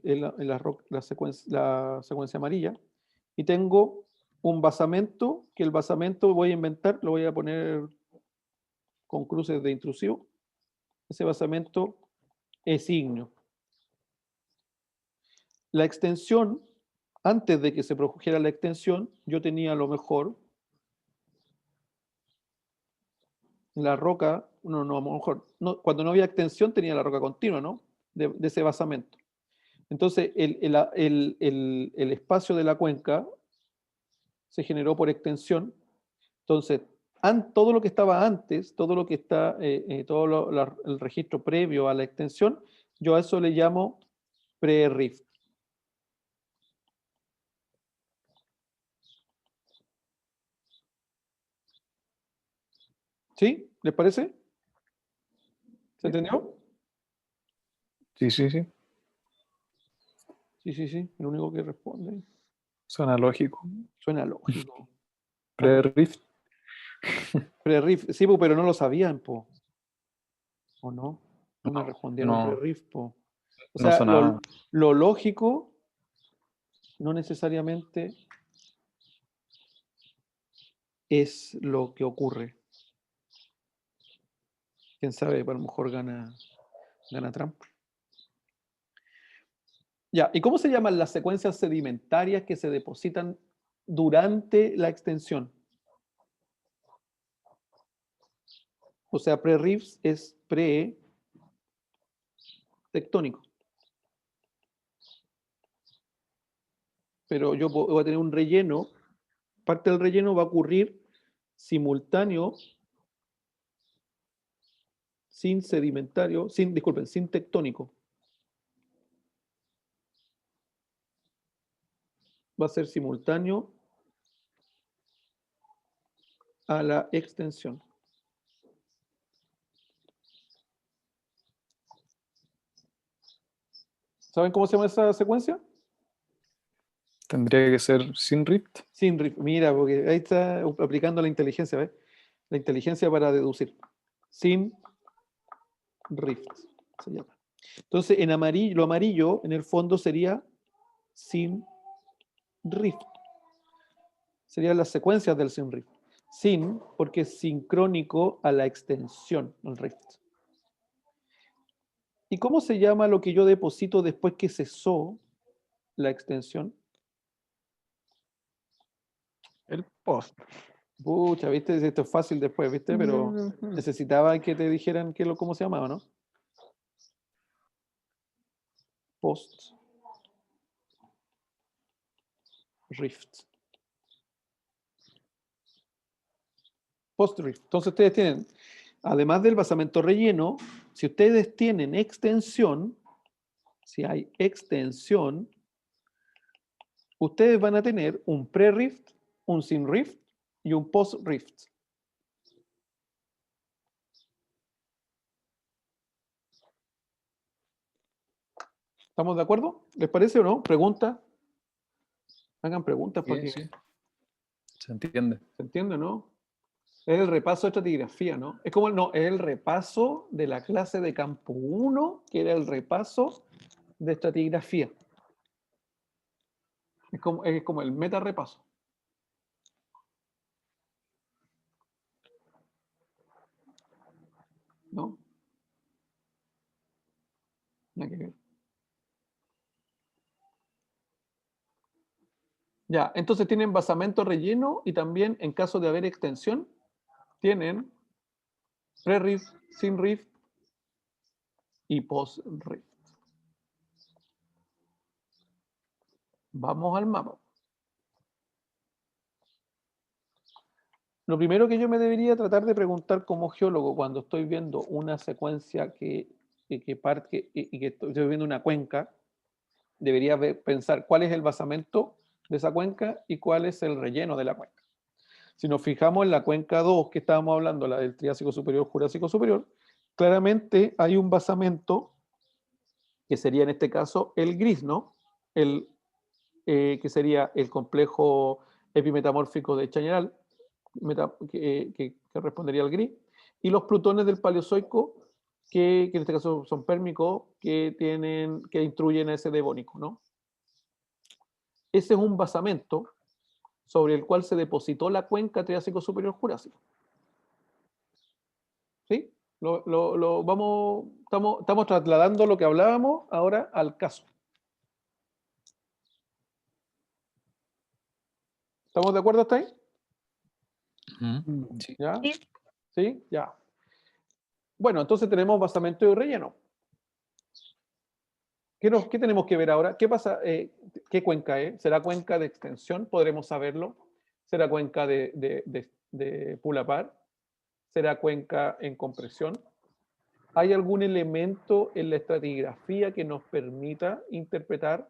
la secuencia amarilla, y tengo un basamento, que el basamento voy a inventar, lo voy a poner con cruces de intrusivo. Ese basamento es ígneo. La extensión antes de que se produjera la extensión, yo tenía a lo mejor la roca, no, a lo mejor, no, cuando no había extensión tenía la roca continua, ¿no? De ese basamento. Entonces, el espacio de la cuenca se generó por extensión. Entonces, todo lo que estaba antes, todo lo que está, el registro previo a la extensión, yo a eso le llamo pre-rift. ¿Sí? ¿Les parece? ¿Se entendió? Sí. Sí, el único que responde. Suena lógico. Suena lógico. Pre-rift. Pre-rift, sí, po, pero no lo sabían, po. ¿O no? No me respondieron no. pre-rift, po. O No sea, sonaba. lo lógico no necesariamente es lo que ocurre. Quién sabe, a lo mejor gana Trump. Ya, ¿y cómo se llaman las secuencias sedimentarias que se depositan durante la extensión? O sea, pre-rift es pre-tectónico. Pero yo voy a tener un relleno. Parte del relleno va a ocurrir simultáneo, sin sedimentario, sin tectónico. Va a ser simultáneo a la extensión. ¿Saben cómo se llama esa secuencia? Tendría que ser sin rift. Sin rift. Mira, porque ahí está aplicando la inteligencia, ¿ves? La inteligencia para deducir. Sin rift se llama. Entonces, en amarillo, lo amarillo en el fondo sería sin rift. Serían las secuencias del sin rift. Sin, porque es sincrónico a la extensión, el rift. ¿Y cómo se llama lo que yo deposito después que cesó la extensión? El post. Pucha, ¿viste? Esto es fácil después, ¿viste? Pero necesitaba que te dijeran cómo se llamaba, ¿no? Post rift. Post rift. Entonces ustedes tienen, además del basamento relleno, si ustedes tienen extensión, si hay extensión, ustedes van a tener un pre-rift, un sin rift y un post-rift. ¿Estamos de acuerdo? ¿Les parece o no? ¿Pregunta? Hagan preguntas para que Sí. Se entiende. se entienda, ¿no? Es el repaso de estratigrafía, ¿no? Es como, no, es el repaso de la clase de campo 1, que era el repaso de estratigrafía. Es como el meta repaso. ¿No? Nada que ver. Ya, entonces tienen basamento relleno y también en caso de haber extensión, tienen pre-rift, sin rift y post-rift. Vamos al mapa. Lo primero que yo me debería tratar de preguntar como geólogo cuando estoy viendo una secuencia que estoy viendo una cuenca, debería pensar cuál es el basamento de esa cuenca y cuál es el relleno de la cuenca. Si nos fijamos en la cuenca 2 que estábamos hablando, la del Triásico Superior, Jurásico Superior, claramente hay un basamento que sería en este caso el gris, ¿no? Que sería el complejo epimetamórfico de Chañaral, que respondería al gris, y los plutones del Paleozoico, que en este caso son pérmicos, que instruyen a ese devónico, ¿no? Ese es un basamento sobre el cual se depositó la cuenca Triásico Superior Jurásico. ¿Sí? Estamos trasladando lo que hablábamos ahora al caso. ¿Estamos de acuerdo hasta ahí? Ujú. ¿Ya? Sí. ¿Sí? Ya. Bueno, entonces tenemos basamento y relleno. ¿Qué tenemos que ver ahora? ¿Qué pasa? ¿Qué cuenca es? ¿Será cuenca de extensión? ¿Podremos saberlo? ¿Será cuenca de pull apart? ¿Será cuenca en compresión? ¿Hay algún elemento en la estratigrafía que nos permita interpretar,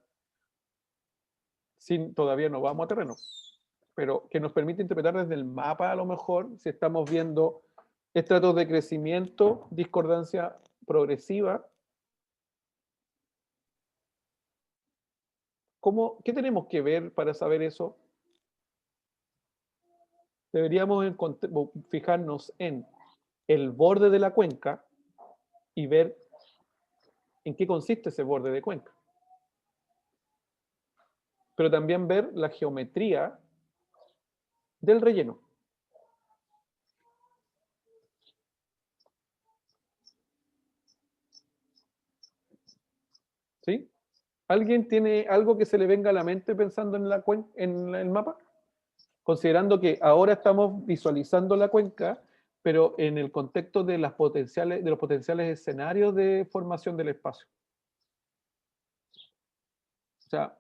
sin, todavía no vamos a terreno, pero que nos permite interpretar desde el mapa a lo mejor, si estamos viendo estratos de crecimiento, discordancia progresiva? ¿Qué tenemos que ver para saber eso? Deberíamos fijarnos en el borde de la cuenca y ver en qué consiste ese borde de cuenca. Pero también ver la geometría del relleno. ¿Sí? ¿Alguien tiene algo que se le venga a la mente pensando en el mapa? Considerando que ahora estamos visualizando la cuenca, pero en el contexto de los potenciales escenarios de formación del espacio. O sea,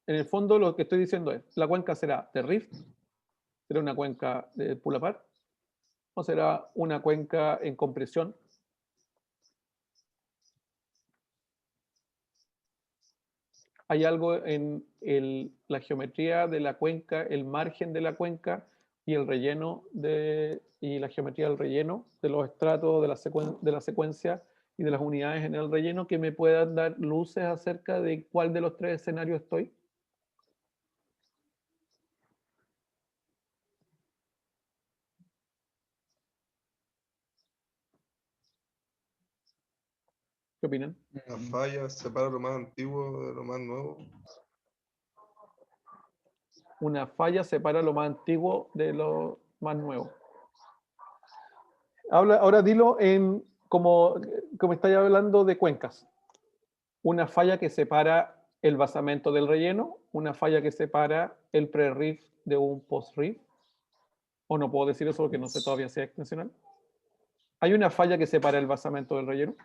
en el fondo lo que estoy diciendo es, ¿la cuenca será de rift? ¿Será una cuenca de pull apart? ¿O será una cuenca en compresión? Hay algo en la geometría de la cuenca, el margen de la cuenca y el relleno y la geometría del relleno, de los estratos, de la secuencia y de las unidades en el relleno que me puedan dar luces acerca de cuál de los tres escenarios estoy. ¿Qué opinan? Una falla separa lo más antiguo de lo más nuevo. Una falla separa lo más antiguo de lo más nuevo. Ahora dilo como estáis hablando de cuencas. Una falla que separa el basamento del relleno, una falla que separa el pre-riff de un post-riff. O no puedo decir eso porque no sé todavía si es extensional. ¿Hay una falla que separa el basamento del relleno?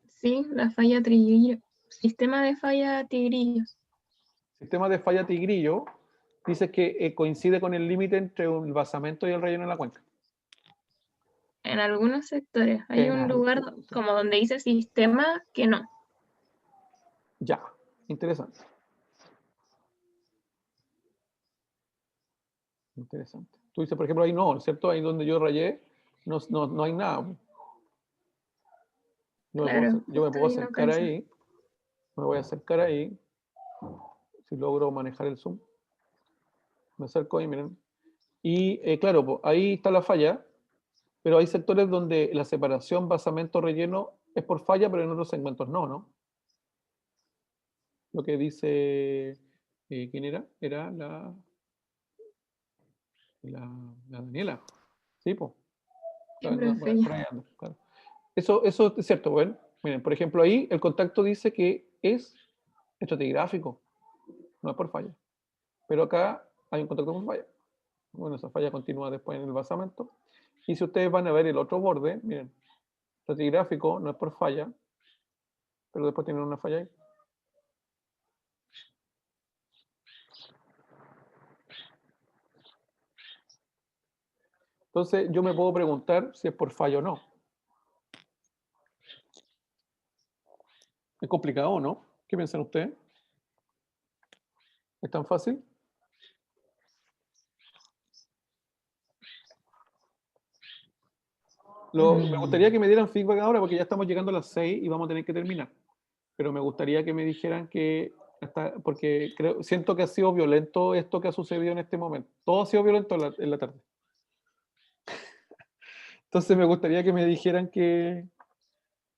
Sí, la falla tigrillo. Sistema de falla tigrillos. Sistema de falla tigrillo dice que coincide con el límite entre el basamento y el relleno de la cuenca. En algunos sectores hay un lugar como donde dice sistema que no. Ya, interesante. Interesante. Tú dices, por ejemplo, ahí no, ¿cierto? Ahí donde yo rayé, no hay nada. Claro, Yo me justo puedo ahí no acercar calza. ahí. Me voy a acercar ahí. Si logro manejar el zoom. Me acerco ahí, miren. Y claro, pues, ahí está la falla, pero hay sectores donde la separación basamento-relleno es por falla, pero en otros segmentos no, ¿no? Lo que dice, ¿quién era? Era la Daniela. Sí, pues. Siempre fue Por ahí anda, claro. Eso es cierto, bueno. Miren, por ejemplo, ahí el contacto dice que es estratigráfico, no es por falla. Pero acá hay un contacto por falla. Bueno, esa falla continúa después en el basamento. Y si ustedes van a ver el otro borde, miren, estratigráfico no es por falla, pero después tiene una falla ahí. Entonces yo me puedo preguntar si es por falla o no. ¿Es complicado o no? ¿Qué piensan ustedes? ¿Es tan fácil? Me gustaría que me dieran feedback ahora porque ya estamos llegando a las 6 y vamos a tener que terminar. Pero me gustaría que me dijeran porque siento que ha sido violento esto que ha sucedido en este momento. Todo ha sido violento en la tarde. Entonces me gustaría que me dijeran que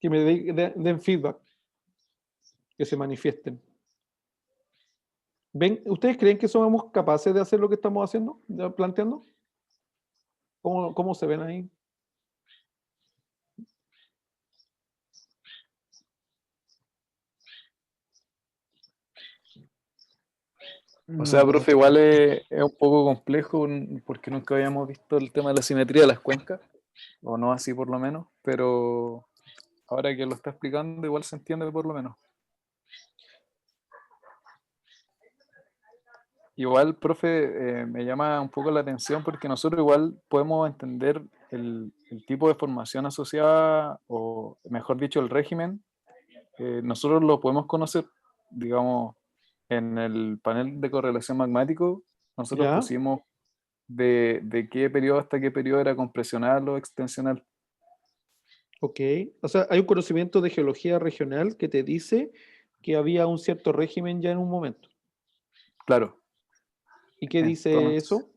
me den feedback, que se manifiesten. ¿Ustedes creen que somos capaces de hacer lo que estamos haciendo, planteando? ¿Cómo se ven ahí? O sea, No, profe, igual es un poco complejo porque nunca habíamos visto el tema de la simetría de las cuencas, o no así por lo menos, pero ahora que lo está explicando igual se entiende por lo menos. Igual, profe, me llama un poco la atención porque nosotros igual podemos entender el tipo de formación asociada, o mejor dicho, el régimen, nosotros lo podemos conocer, digamos, en el panel de correlación magmático, nosotros ¿Ya? pusimos de qué periodo hasta qué periodo era compresional o extensional. Ok. O sea, hay un conocimiento de geología regional que te dice que había un cierto régimen ya en un momento. Claro, ¿Y qué dice entonces, eso?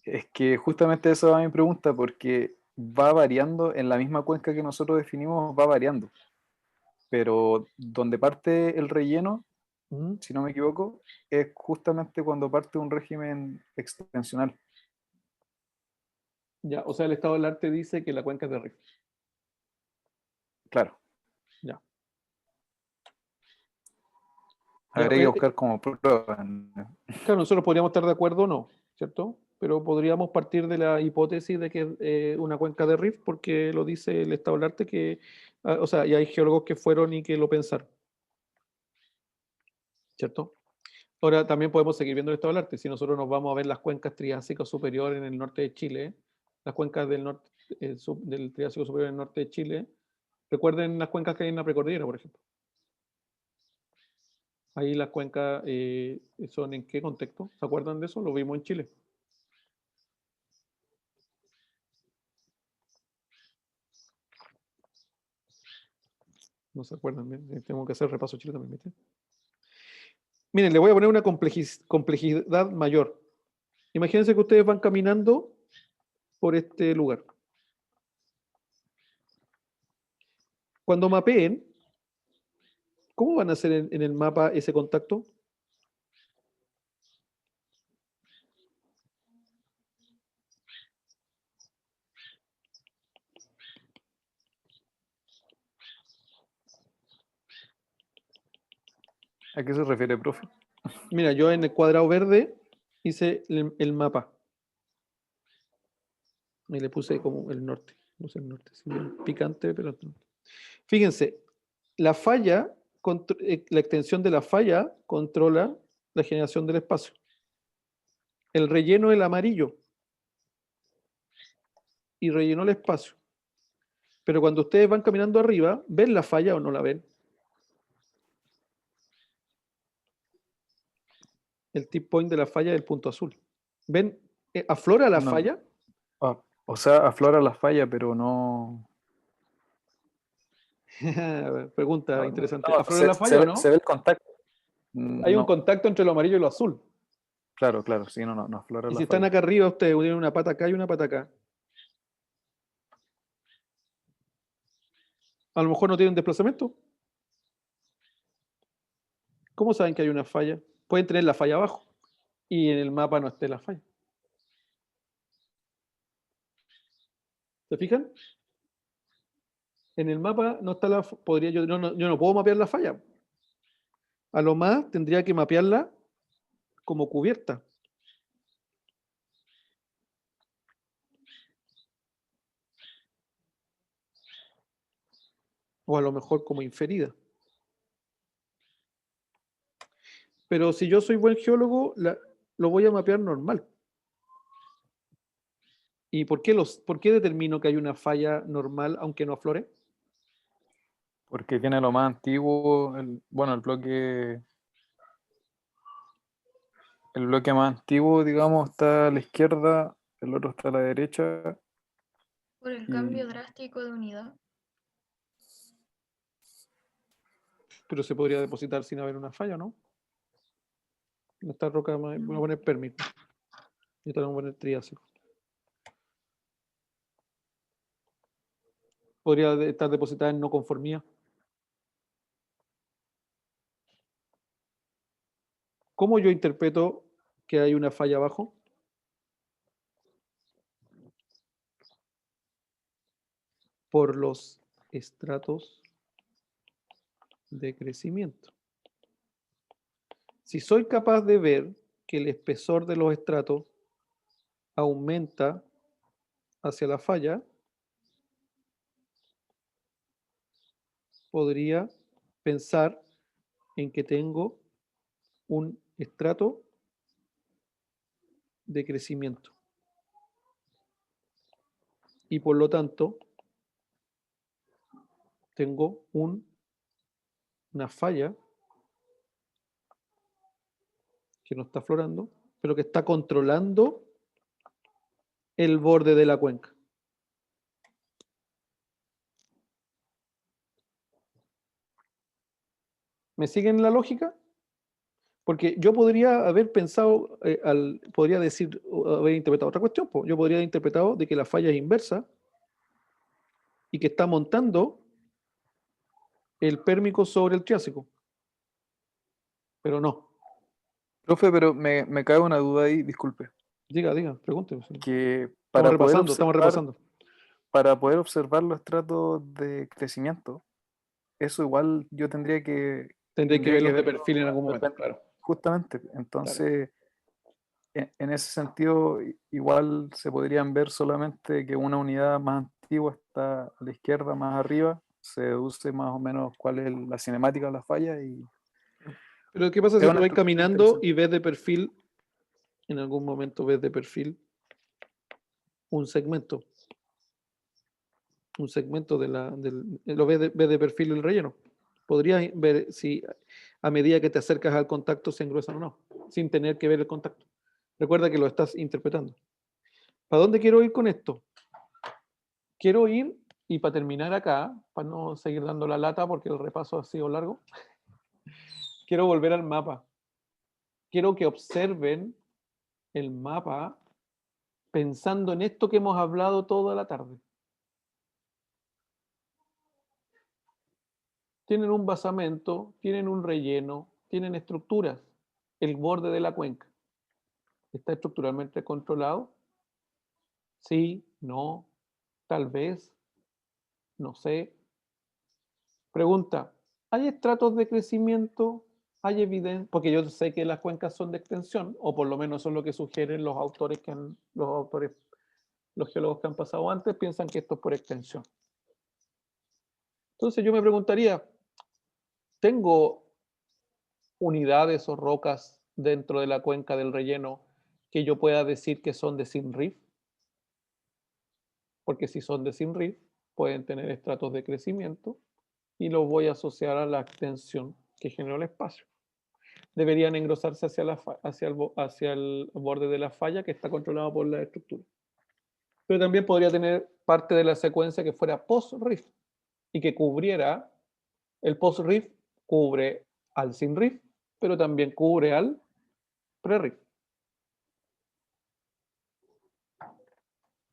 es que justamente esa va mi pregunta, porque va variando en la misma cuenca que nosotros definimos, va variando, pero donde parte el relleno, Ujú. si no me equivoco, es justamente cuando parte un régimen extensional. Ya, o sea, el estado del arte dice que la cuenca es de Rift. Claro, Ya. Ya, habría que buscar como prueba. claro, nosotros podríamos estar de acuerdo o no, ¿cierto? Pero podríamos partir de la hipótesis de que es una cuenca de Rift porque lo dice el estado del arte que, o sea, y hay geólogos que fueron y que lo pensaron, ¿cierto? Ahora también podemos seguir viendo el estado del arte. Si nosotros nos vamos a ver las cuencas triásicas superiores en el norte de Chile, las cuencas del norte, del Triásico superior en el norte de Chile, recuerden las cuencas que hay en la precordillera, por ejemplo. Ahí las cuencas son en qué contexto, ¿se acuerdan de eso? Lo vimos en Chile. No se acuerdan, bien, tengo que hacer repaso Chile también, ¿viste? Miren, le voy a poner una complejidad mayor. Imagínense que ustedes van caminando por este lugar. Cuando mapeen, ¿cómo van a hacer en el mapa ese contacto? ¿A qué se refiere, profe? Mira, yo en el cuadrado verde hice el mapa y le puse como el norte. Puse el norte, sí, bien picante, pero el norte. Fíjense, la falla, la extensión de la falla controla la generación del espacio. El relleno el amarillo y rellenó el espacio. Pero cuando ustedes van caminando arriba, ¿ven la falla o no la ven? El tip point de la falla es el punto azul. ¿Ven? ¿Aflora la No, falla? o sea, aflora la falla, pero no. Pregunta No, interesante. no, ¿Aflora la falla o se no? ve el contacto. Hay un No, contacto entre lo amarillo y lo azul. claro, claro, sí, no aflora Y la si están falla. acá arriba, ustedes tienen una pata acá y una pata acá. A lo mejor no tienen desplazamiento. ¿Cómo saben que hay una falla? Pueden tener la falla abajo y en el mapa no esté la falla. ¿Se fijan? En el mapa no está podría yo no puedo mapear la falla. A lo más tendría que mapearla como cubierta. O a lo mejor como inferida. Pero si yo soy buen geólogo, lo voy a mapear normal. ¿Y por qué determino que hay una falla normal aunque no aflore? Porque tiene lo más antiguo, bueno, el bloque más antiguo, digamos, está a la izquierda, el otro está a la derecha, Por el y cambio drástico de unidad. Pero se podría depositar sin haber una falla, ¿no? Esta roca voy a poner pérmico. Y esta vamos a poner triásico. Podría estar depositada en no conformidad. ¿Cómo yo interpreto que hay una falla abajo? Por los estratos de crecimiento. Si soy capaz de ver que el espesor de los estratos aumenta hacia la falla, podría pensar en que tengo un estrato de crecimiento. Y por lo tanto, tengo una falla que no está aflorando, pero que está controlando el borde de la cuenca. ¿Me siguen la lógica? Porque yo podría haber pensado, podría decir, haber interpretado otra cuestión. Yo podría haber interpretado de que la falla es inversa y que está montando el pérmico sobre el triásico. Pero no. Profe, pero me cabe una duda ahí, disculpe, Diga, pregúnteme. Sí. que para Estamos repasando. para poder observar los estratos de crecimiento, eso igual yo tendría que verlos de perfil en algún momento, claro. Justamente, entonces, en ese sentido, igual se podrían ver solamente que una unidad más antigua está a la izquierda, más arriba, se deduce más o menos cuál es la cinemática de la falla y Pero ¿qué pasa es si una tú vas estructura caminando interesante. y ves de perfil, en algún momento ves de perfil un segmento? Un segmento lo ves de perfil el relleno. Podrías ver si a medida que te acercas al contacto se engrosan o no, sin tener que ver el contacto. Recuerda que lo estás interpretando. ¿Para dónde quiero ir con esto? Quiero ir, y para terminar acá, para no seguir dando la lata porque el repaso ha sido largo, quiero volver al mapa. Quiero que observen el mapa pensando en esto que hemos hablado toda la tarde. Tienen un basamento, tienen un relleno, tienen estructuras. El borde de la cuenca está estructuralmente controlado. Sí, no, tal vez, no sé. Pregunta, ¿hay estratos de crecimiento? ¿Hay evidencia? Porque yo sé que las cuencas son de extensión, o por lo menos son lo que sugieren los autores los geólogos que han pasado antes, piensan que esto es por extensión. Entonces yo me preguntaría, ¿tengo unidades o rocas dentro de la cuenca del relleno que yo pueda decir que son de Sinrif? Porque si son de Sinrif, pueden tener estratos de crecimiento y los voy a asociar a la extensión que generó el espacio. Deberían engrosarse hacia el borde de la falla que está controlado por la estructura. Pero también podría tener parte de la secuencia que fuera post-riff y que cubriera, el post-riff cubre al sin-riff, pero también cubre al pre-riff.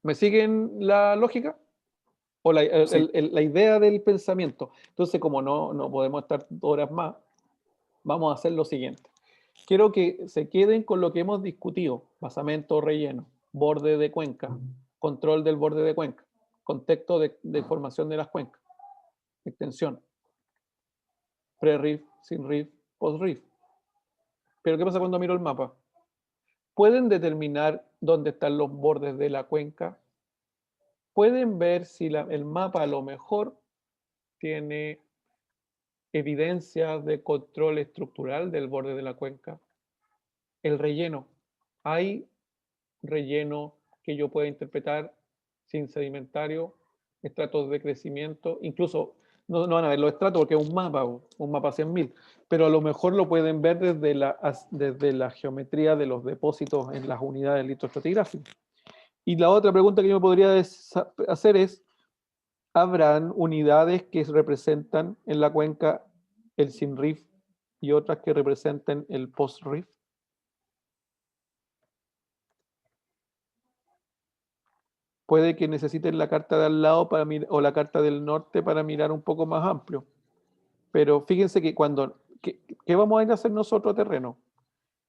¿Me siguen la lógica? O la idea del pensamiento. Entonces, como no podemos estar horas más, vamos a hacer lo siguiente. Quiero que se queden con lo que hemos discutido: basamento, relleno, borde de cuenca, control del borde de cuenca, contexto de formación de las cuencas, extensión, pre-riff, sin riff, post-riff. Pero ¿qué pasa cuando miro el mapa? ¿Pueden determinar dónde están los bordes de la cuenca? ¿Pueden ver si el mapa a lo mejor tiene evidencias de control estructural del borde de la cuenca? El relleno. ¿Hay relleno que yo pueda interpretar sin sedimentario, estratos de crecimiento? Incluso no van a ver los estratos porque es un mapa 100.000, pero a lo mejor lo pueden ver desde la geometría de los depósitos en las unidades litroestratigráficas. Y la otra pregunta que yo me podría hacer es, ¿habrán unidades que representan en la cuenca el sin-riff y otras que representen el post-riff? Puede que necesiten la carta de al lado o la carta del norte para mirar un poco más amplio. Pero fíjense que ¿qué vamos a ir a hacer nosotros a terreno?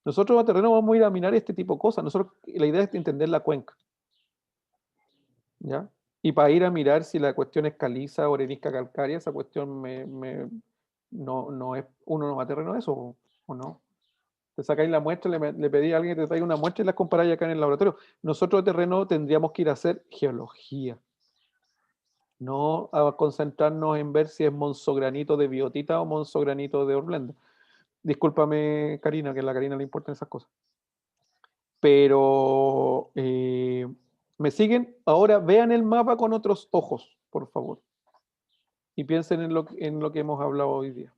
Nosotros a terreno vamos a ir a mirar este tipo de cosas. La idea es entender la cuenca. ¿Ya? Y para ir a mirar si la cuestión es caliza o arenisca calcárea, esa cuestión no es, uno no va a terreno de eso, ¿o no? Te sacáis la muestra, le pedí a alguien que te traiga una muestra y las comparáis acá en el laboratorio. Nosotros de terreno tendríamos que ir a hacer geología. No a concentrarnos en ver si es monzogranito de biotita o monzogranito de orblenda. Discúlpame, Karina, que a la Karina le importan esas cosas. Pero me siguen. Ahora vean el mapa con otros ojos, por favor. Y piensen en lo que hemos hablado hoy día.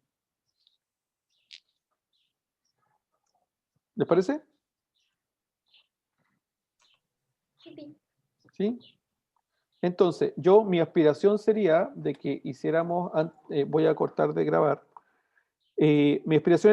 ¿Les parece? ¿Sí? Entonces, mi aspiración sería de que hiciéramos, voy a cortar de grabar, mi aspiración